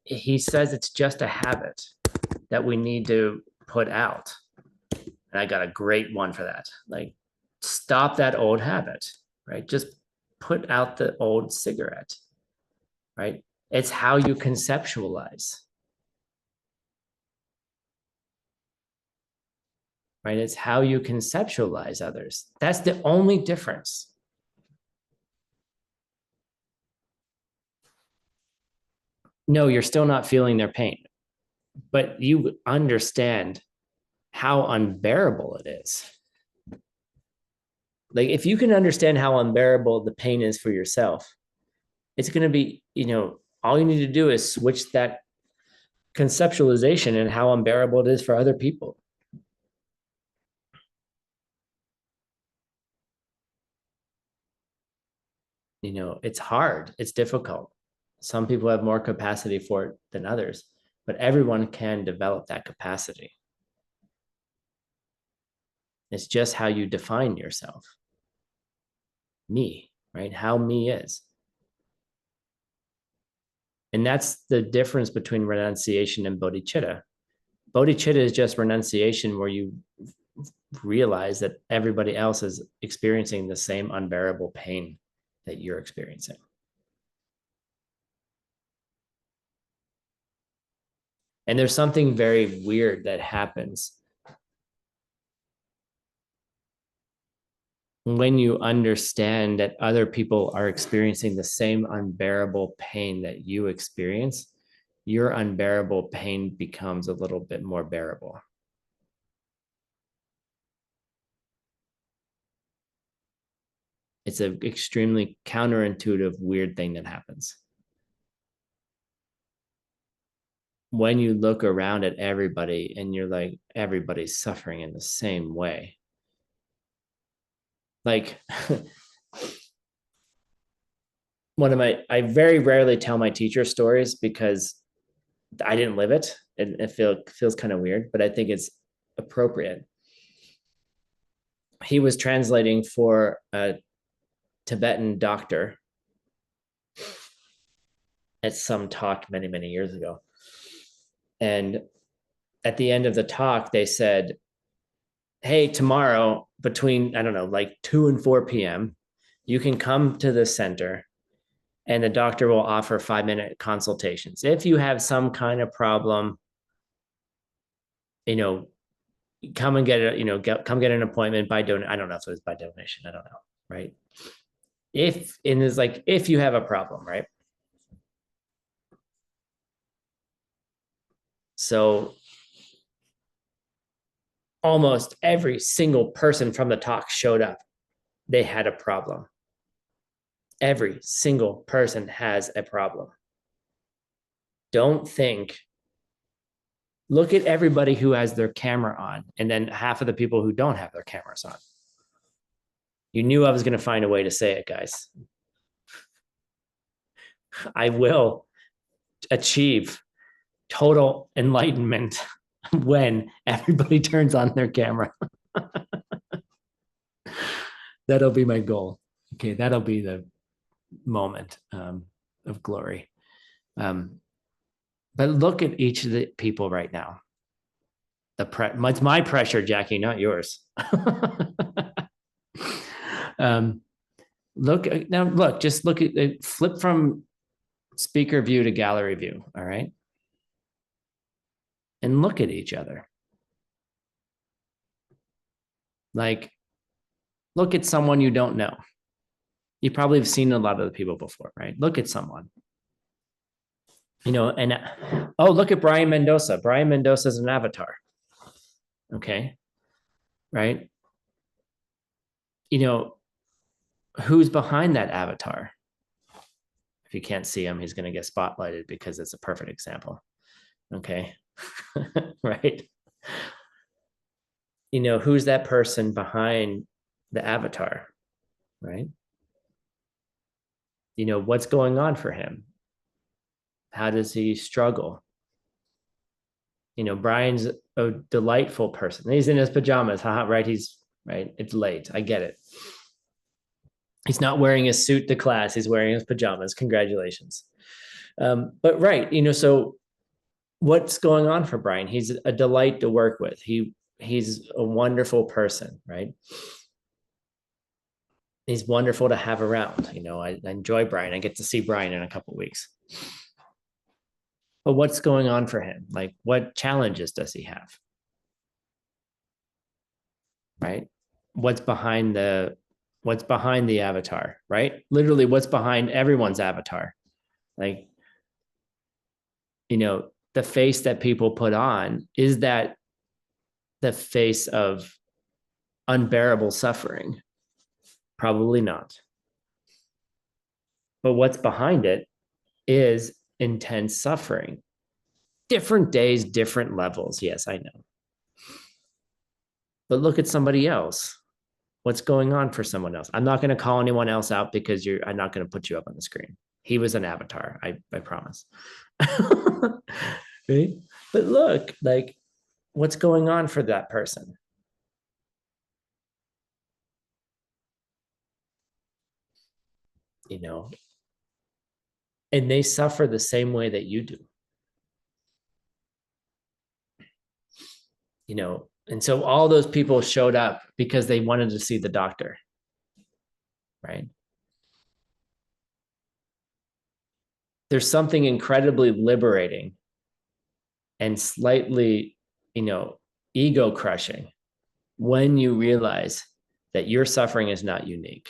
he says it's just a habit that we need to put out. And I got a great one for that. Like, stop that old habit, right? Just put out the old cigarette, right? It's how you conceptualize, right? It's how you conceptualize others. That's the only difference. No, you're still not feeling their pain, but you understand how unbearable it is. Like, if you can understand how unbearable the pain is for yourself, it's going to be, you know, all you need to do is switch that conceptualization and how unbearable it is for other people. You know, it's hard, it's difficult. Some people have more capacity for it than others, but everyone can develop that capacity. It's just how you define yourself. Me, right? How me is. And that's the difference between renunciation and bodhicitta. Bodhicitta is just renunciation where you realize that everybody else is experiencing the same unbearable pain that you're experiencing. And there's something very weird that happens when you understand that other people are experiencing the same unbearable pain that you experience. Your unbearable pain becomes a little bit more bearable. It's an extremely counterintuitive, weird thing that happens. When you look around at everybody and you're like, everybody's suffering in the same way. Like, I very rarely tell my teacher stories because I didn't live it. And it feels kind of weird, but I think it's appropriate. He was translating for a Tibetan doctor at some talk many, many years ago. And at the end of the talk, they said, hey, tomorrow between, I don't know, like 2 and 4 p.m., you can come to the center and the doctor will offer 5-minute consultations. If you have some kind of problem, you know, come and get come get an appointment by donation. I don't know if it was by donation. I don't know. Right. If you have a problem, right? So almost every single person from the talk showed up. They had a problem. Every single person has a problem. Don't think, look at everybody who has their camera on, and then half of the people who don't have their cameras on. You knew I was going to find a way to say it, guys. I will achieve total enlightenment when everybody turns on their camera. That'll be my goal. Okay, that'll be the moment of glory. But look at each of the people right now. It's my pressure, Jackie, not yours. Just look at it. Flip from speaker view to gallery view. All right. And look at each other. Like, look at someone you don't know. You probably have seen a lot of the people before, right? Look at someone. You know, and look at Brian Mendoza. Brian Mendoza is an avatar. Okay. Right. You know, who's behind that avatar? If you can't see him, he's going to get spotlighted because it's a perfect example. Okay. Right. You know, who's that person behind the avatar, right? You know, what's going on for him? How does he struggle? You know, Brian's a delightful person. He's in his pajamas, right? He's right. It's late. I get it. He's not wearing his suit to class. He's wearing his pajamas. Congratulations. But right, you know, so what's going on for Brian? He's a delight to work with. He's a wonderful person, right? He's wonderful to have around. You know, I enjoy Brian. I get to see Brian in a couple of weeks. But what's going on for him? Like, what challenges does he have? Right? What's behind the avatar, right? Literally, what's behind everyone's avatar? Like, you know, the face that people put on, is that the face of unbearable suffering? Probably not. But what's behind it is intense suffering. Different days, different levels. Yes, I know. But look at somebody else. What's going on for someone else? I'm not going to call anyone else out because I'm not going to put you up on the screen. He was an avatar. I promise. Right? But look, like, what's going on for that person? You know, and they suffer the same way that you do. You know, and so all those people showed up because they wanted to see the doctor, right? There's something incredibly liberating and slightly, you know, ego crushing when you realize that your suffering is not unique.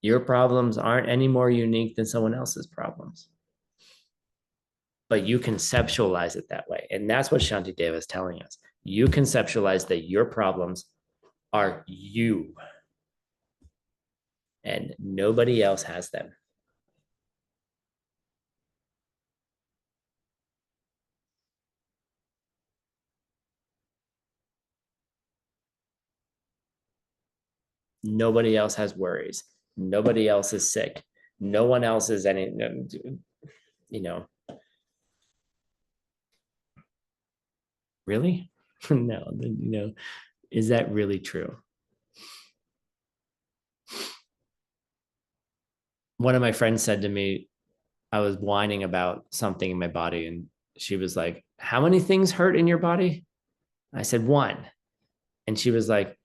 Your problems aren't any more unique than someone else's problems. But you conceptualize it that way. And that's what Shantideva is telling us. You conceptualize that your problems are you, and nobody else has them. Nobody else has worries. Nobody else is sick. No one else is any, you know. Really? No, you know, is that really true? One of my friends said to me, I was whining about something in my body, and she was like, how many things hurt in your body? I said, one. And she was like,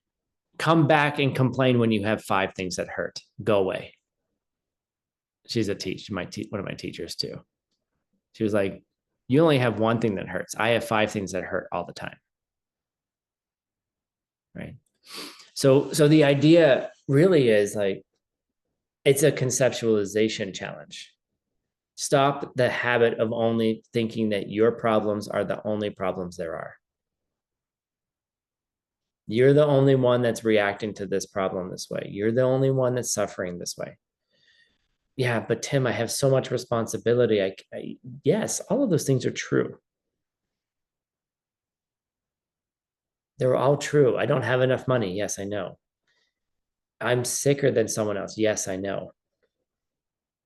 come back and complain when you have 5 things that hurt. Go away. She's a teacher, one of my teachers too. She was like, you only have 1 thing that hurts. I have 5 things that hurt all the time. Right. So the idea really is like, it's a conceptualization challenge. Stop the habit of only thinking that your problems are the only problems there are. You're the only one that's reacting to this problem this way. You're the only one that's suffering this way. Yeah, but Tim, I have so much responsibility. Yes, all of those things are true. They're all true. I don't have enough money. Yes, I know. I'm sicker than someone else. Yes, I know.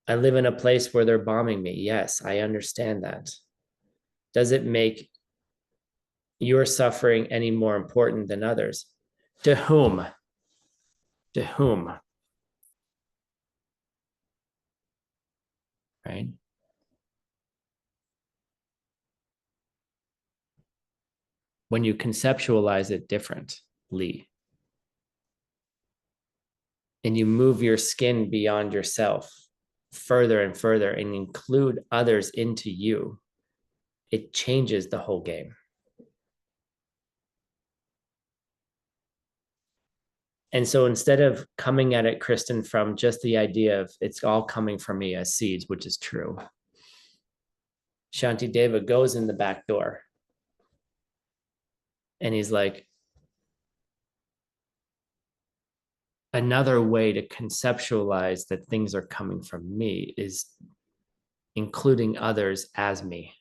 I live in a place where they're bombing me. Yes, I understand that. Does it make your suffering any more important than others? To whom? To whom? Right? When you conceptualize it differently and you move your skin beyond yourself further and further and include others into you, it changes the whole game. And so instead of coming at it, Kristen, from just the idea of it's all coming from me as seeds, which is true, Shantideva goes in the back door and he's like, another way to conceptualize that things are coming from me is including others as me.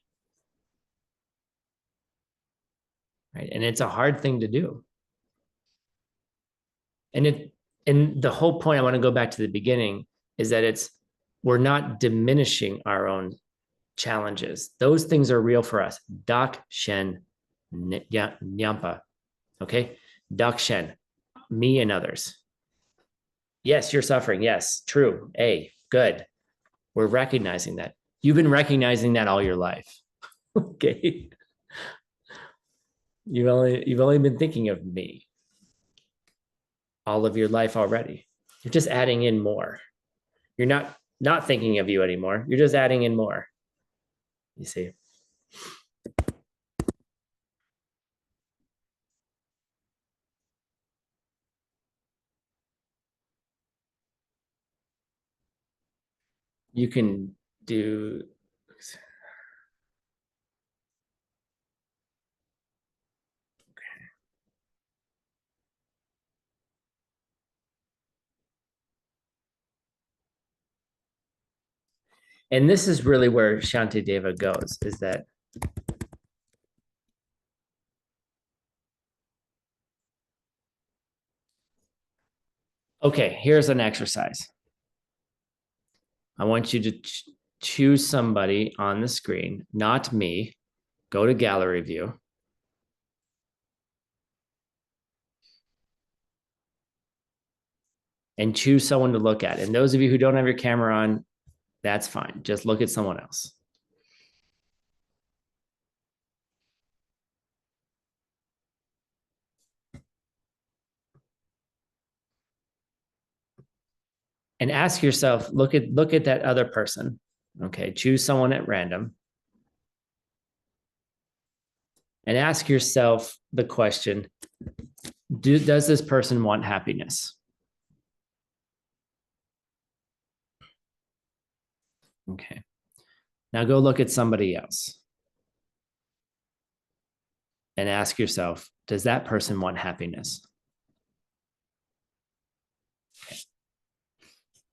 Right? And it's a hard thing to do. And the whole point, I want to go back to the beginning, is that we're not diminishing our own challenges. Those things are real for us. Dak Shen Nyampa. Okay? Dak Shen, me and others. Yes, you're suffering. Yes, true. Good. We're recognizing that. You've been recognizing that all your life. Okay. You've only been thinking of me all of your life already. You're just adding in more. You're not thinking of you anymore. You're just adding in more. You see? You can do. And this is really where Shantideva goes, is that okay, here's an exercise. I want you to choose somebody on the screen, not me. Go to gallery view. And choose someone to look at. And those of you who don't have your camera on, that's fine. Just look at someone else. And ask yourself, look at that other person. Okay, choose someone at random. And ask yourself the question, does this person want happiness? Okay. Now go look at somebody else. And ask yourself, does that person want happiness? Okay.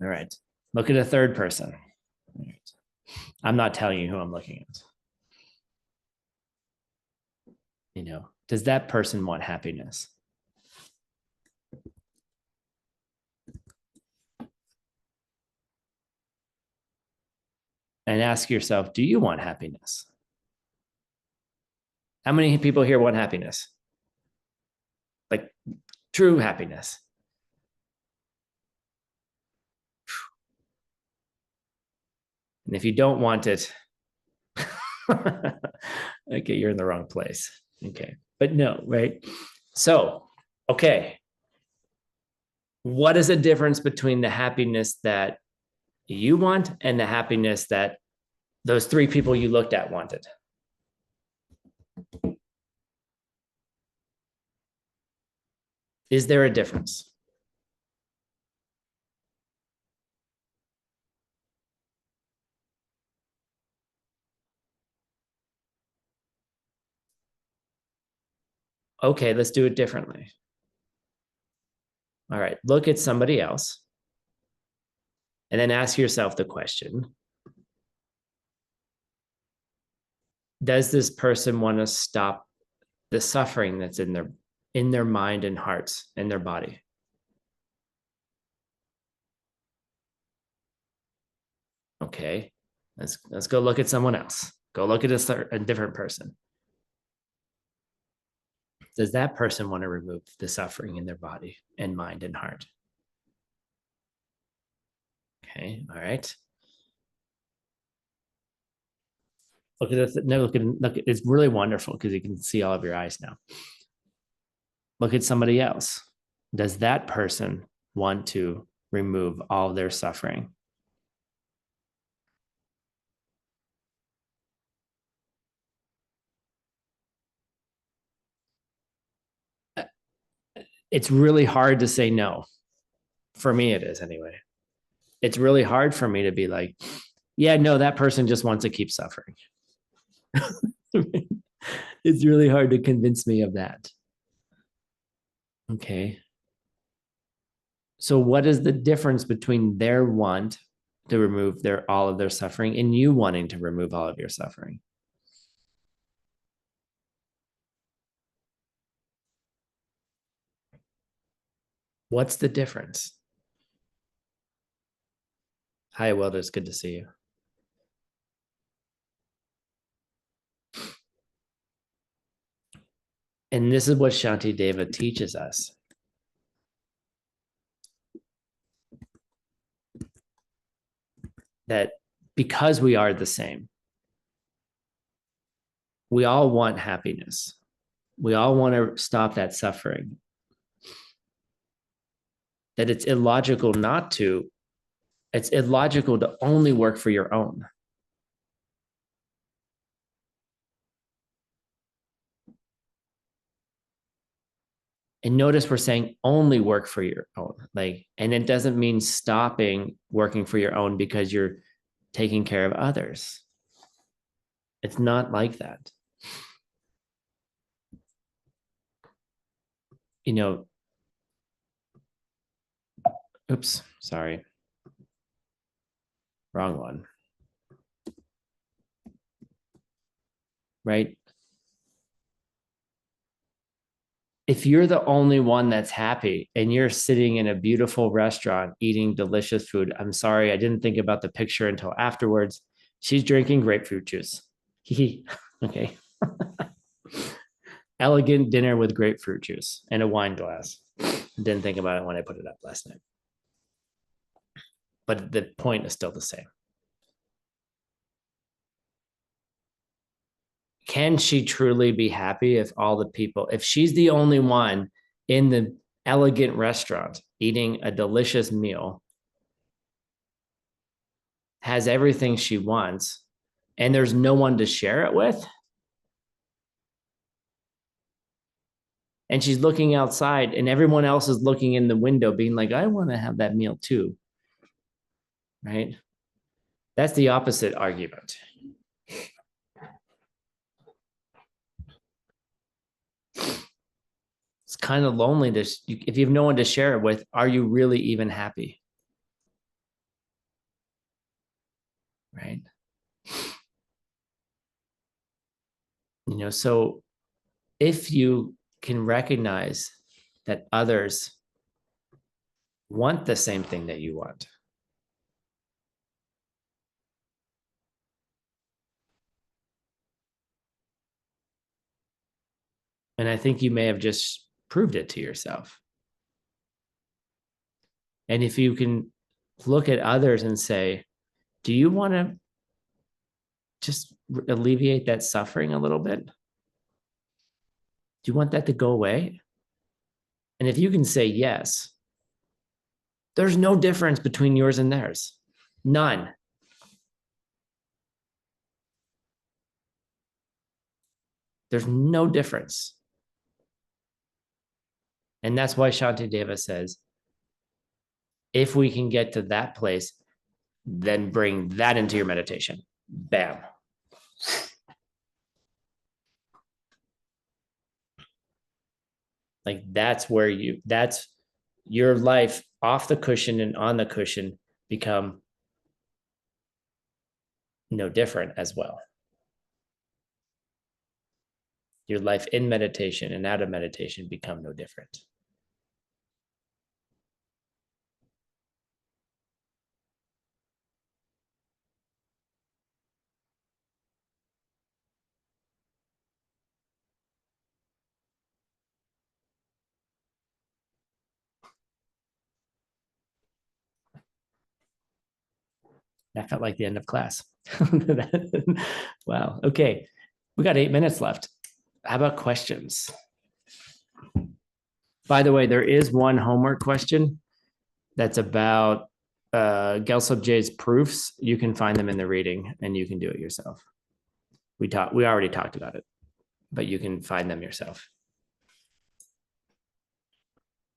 All right. Look at a third person. All right. I'm not telling you who I'm looking at. Does that person want happiness? And ask yourself, do you want happiness? How many people here want happiness? Like true happiness. And if you don't want it, okay, you're in the wrong place. Okay. But no, right? So, okay. What is the difference between the happiness that you want and the happiness that those three people you looked at wanted? Is there a difference? Okay, let's do it differently. All right, look at somebody else and then ask yourself the question, does this person want to stop the suffering that's in their mind and hearts and their body? Okay, let's go look at someone else. Go look at a different person. Does that person want to remove the suffering in their body and mind and heart? Okay, all right. Look at this. No, look. It's really wonderful because you can see all of your eyes now. Look at somebody else. Does that person want to remove all of their suffering? It's really hard to say no. For me, it is anyway. It's really hard for me to be like, yeah, no, that person just wants to keep suffering. It's really hard to convince me of that. Okay. So what is the difference between their want to remove all of their suffering and you wanting to remove all of your suffering? What's the difference? Hi, Wilder. It's good to see you. And this is what Shantideva teaches us. That because we are the same, we all want happiness. We all want to stop that suffering. That it's illogical it's illogical to only work for your own. And notice we're saying only work for your own. And it doesn't mean stopping working for your own because you're taking care of others. It's not like that. Oops, sorry. Wrong one. Right? If you're the only one that's happy and you're sitting in a beautiful restaurant eating delicious food, I'm sorry, I didn't think about the picture until afterwards. She's drinking grapefruit juice. Okay. Elegant dinner with grapefruit juice and a wine glass. Didn't think about it when I put it up last night. But the point is still the same. Can she truly be happy if she's the only one in the elegant restaurant eating a delicious meal, has everything she wants, and there's no one to share it with? And she's looking outside and everyone else is looking in the window being like, I want to have that meal too. Right? That's the opposite argument. It's kind of lonely if you have no one to share it with. Are you really even happy? Right? So if you can recognize that others want the same thing that you want, and I think you may have just proved it to yourself. And if you can look at others and say, do you want to just alleviate that suffering a little bit? Do you want that to go away? And if you can say yes, there's no difference between yours and theirs. None. There's no difference. And that's why Shantideva says, if we can get to that place, then bring that into your meditation. Bam. That's your life off the cushion and on the cushion become no different as well. Your life in meditation and out of meditation become no different. That felt like the end of class. Wow. Okay. We got 8 minutes left. How about questions? By the way, there is one homework question that's about Gelsub J's proofs. You can find them in the reading and you can do it yourself. We already talked about it, but you can find them yourself.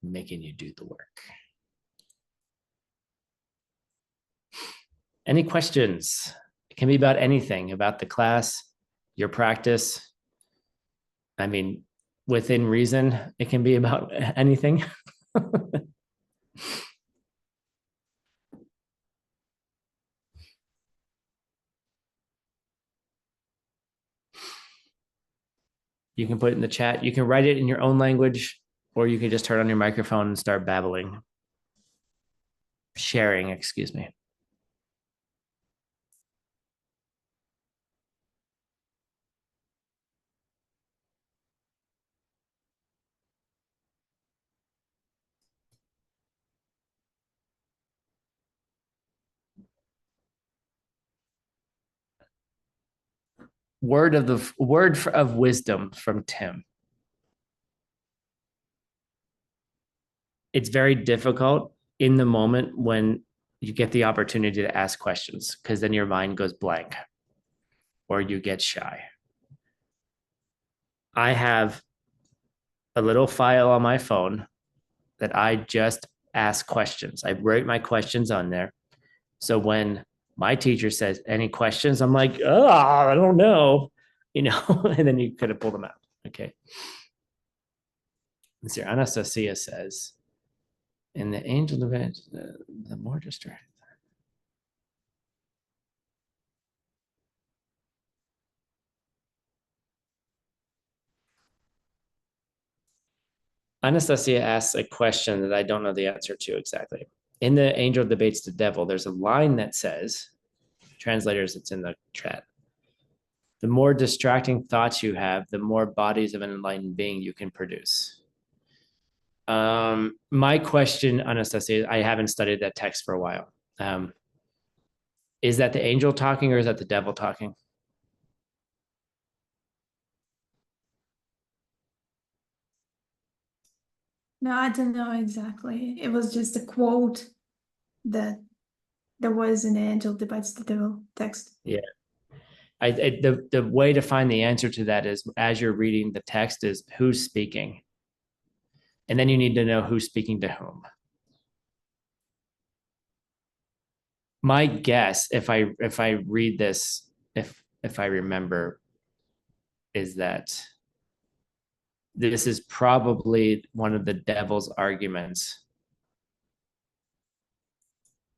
Making you do the work. Any questions? It can be about anything, about the class, your practice. I mean, within reason, it can be about anything. You can put it in the chat. You can write it in your own language, or you can just turn on your microphone and start babbling. Sharing, excuse me. Word of wisdom from Tim. It's very difficult in the moment when you get the opportunity to ask questions, because then your mind goes blank or you get shy. I have a little file on my phone that I just ask questions. I write my questions on there. So when my teacher says, any questions? I'm like, oh, I don't know, and then you could have pulled them out. Okay. Let's see. Anastasia says, in the angel event, the more distracted. Anastasia asks a question that I don't know the answer to exactly. In the angel debates the devil, there's a line that says, translators, it's in the chat. The more distracting thoughts you have, the more bodies of an enlightened being you can produce. My question, Anastasia, I haven't studied that text for a while. Is that the angel talking or is that the devil talking? No, I don't know exactly. It was just a quote that there was an angel debates the devil text. Yeah. The way to find the answer to that is, as you're reading the text, is who's speaking. And then you need to know who's speaking to whom. My guess, if I read this, if I remember, is that this is probably one of the devil's arguments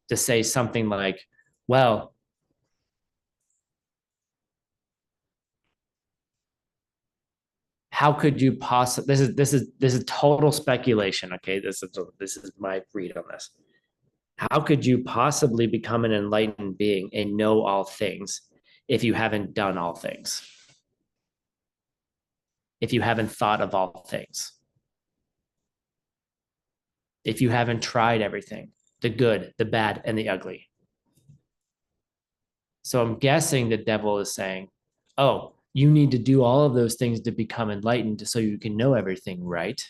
to say something like, well, how could you possibly, this is total speculation. Okay. This is my read on this. How could you possibly become an enlightened being and know all things if you haven't done all things? If you haven't thought of all things? If you haven't tried everything, the good, the bad, and the ugly? So I'm guessing the devil is saying, oh, you need to do all of those things to become enlightened so you can know everything, right?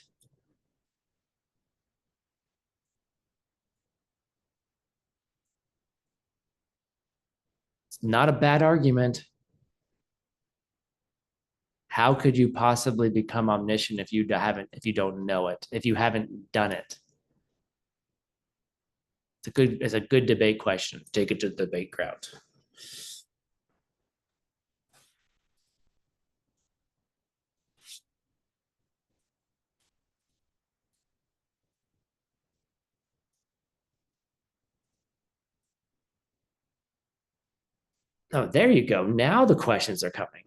It's not a bad argument. How could you possibly become omniscient if you don't know it, if you haven't done it? It's a good debate question. Take it to the debate ground. Oh, there you go. Now the questions are coming.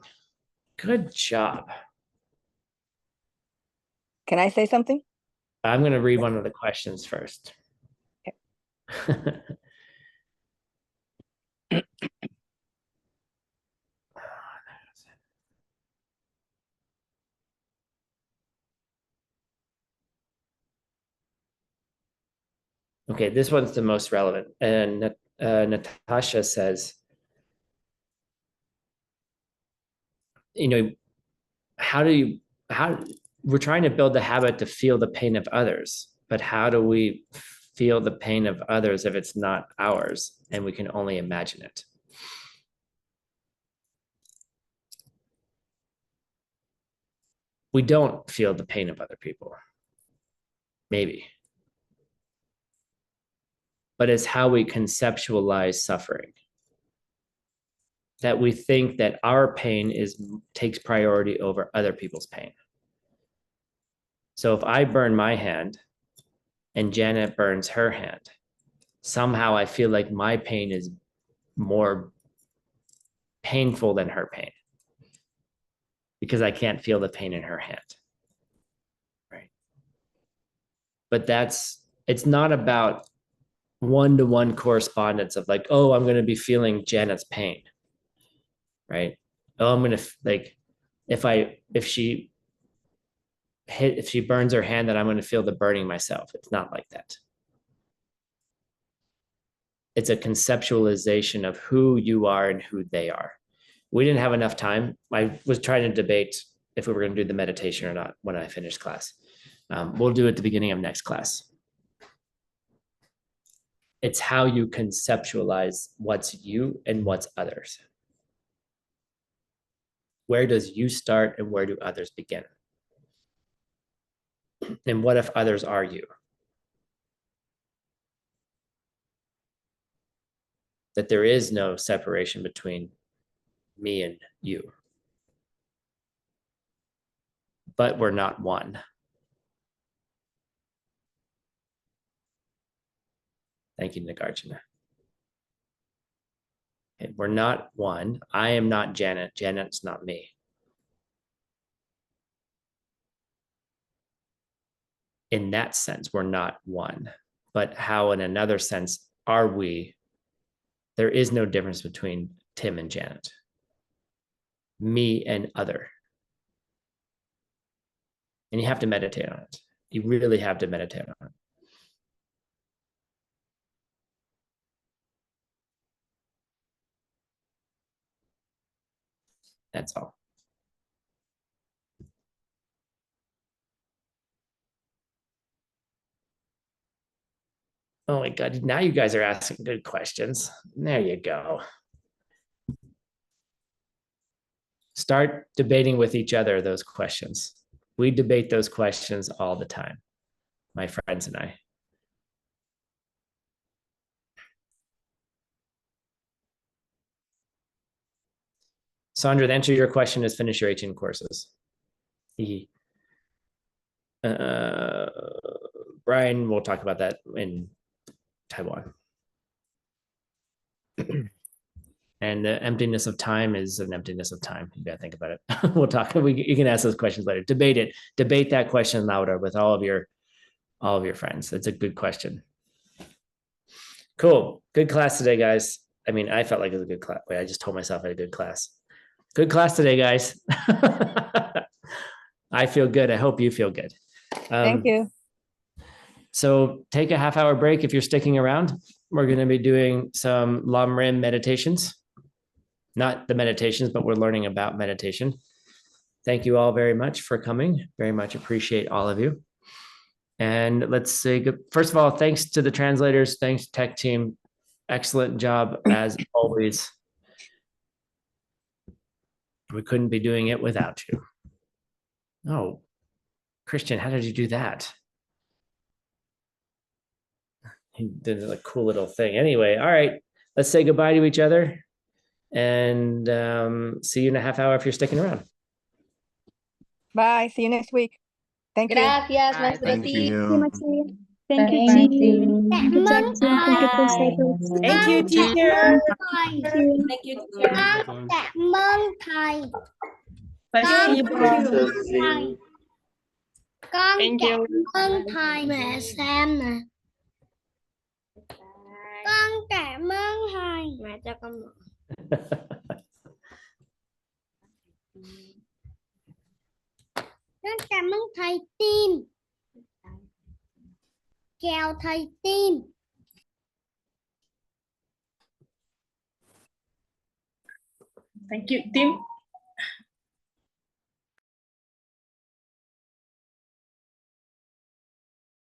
Good job. Can I say something? I'm going to read one of the questions first. Okay. Okay, this one's the most relevant. And Natasha says, how we're trying to build the habit to feel the pain of others, but how do we feel the pain of others if it's not ours and we can only imagine it? We don't feel the pain of other people. Maybe. But it's how we conceptualize suffering. That we think that our pain takes priority over other people's pain. So if I burn my hand and Janet burns her hand, somehow I feel like my pain is more painful than her pain. because I can't feel the pain in her hand. Right. But it's not about one-to-one correspondence of like, oh, I'm going to be feeling Janet's pain. Right. Oh, I'm going to like, if she burns her hand, then I'm going to feel the burning myself. It's not like that. It's a conceptualization of who you are and who they are. We didn't have enough time. I was trying to debate if we were going to do the meditation or not when I finished class. We'll do it at the beginning of next class. It's how you conceptualize what's you and what's others. Where does you start and where do others begin? And what if others are you? That there is no separation between me and you. But we're not one. Thank you, Nagarjuna. Okay, we're not one. I am not Janet. Janet's not me. In that sense, we're not one. But how in another sense are we? There is no difference between Tim and Janet. Me and other. And you have to meditate on it. You really have to meditate on it. That's all. Oh my God, now you guys are asking good questions. There you go. Start debating with each other those questions. We debate those questions all the time, my friends and I. Sandra, the answer to your question is finish your 18 courses. Brian, we'll talk about that in Taiwan. And the emptiness of time is an emptiness of time. You gotta think about it. We'll talk. You can ask those questions later. Debate it. Debate that question louder with all of your friends. That's a good question. Cool. Good class today, guys. I mean, I felt like it was a good class. Wait, I just told myself I had a good class. Good class today, guys. I feel good. I hope you feel good. Thank you. So take a half-hour break if you're sticking around. We're going to be doing some Lamrim meditations. Not the meditations, but we're learning about meditation. Thank you all very much for coming. Very much appreciate all of you. And let's say, first of all, thanks to the translators. Thanks, tech team. Excellent job as always. We couldn't be doing it without you. Oh, Christian, how did you do that? He did a cool little thing. Anyway, all right, let's say goodbye to each other and see you in a half hour if you're sticking around. Bye. See you next week. Thank you. Gracias, Bye. Maestro Thank T. you. Thank you, Thank team. you. Good job, team. Thank you, translators. Thank you, teacher. Thank you. Thank you, teacher. Con Cảm ơn thầy. Спасибо. Con Thank cảm you. ơn thầy. Mẹ xem nè. Con cảm ơn thầy. Mẹ cho con một. Con cảm ơn thầy Tim. Chào thầy Tim. Thank you, team.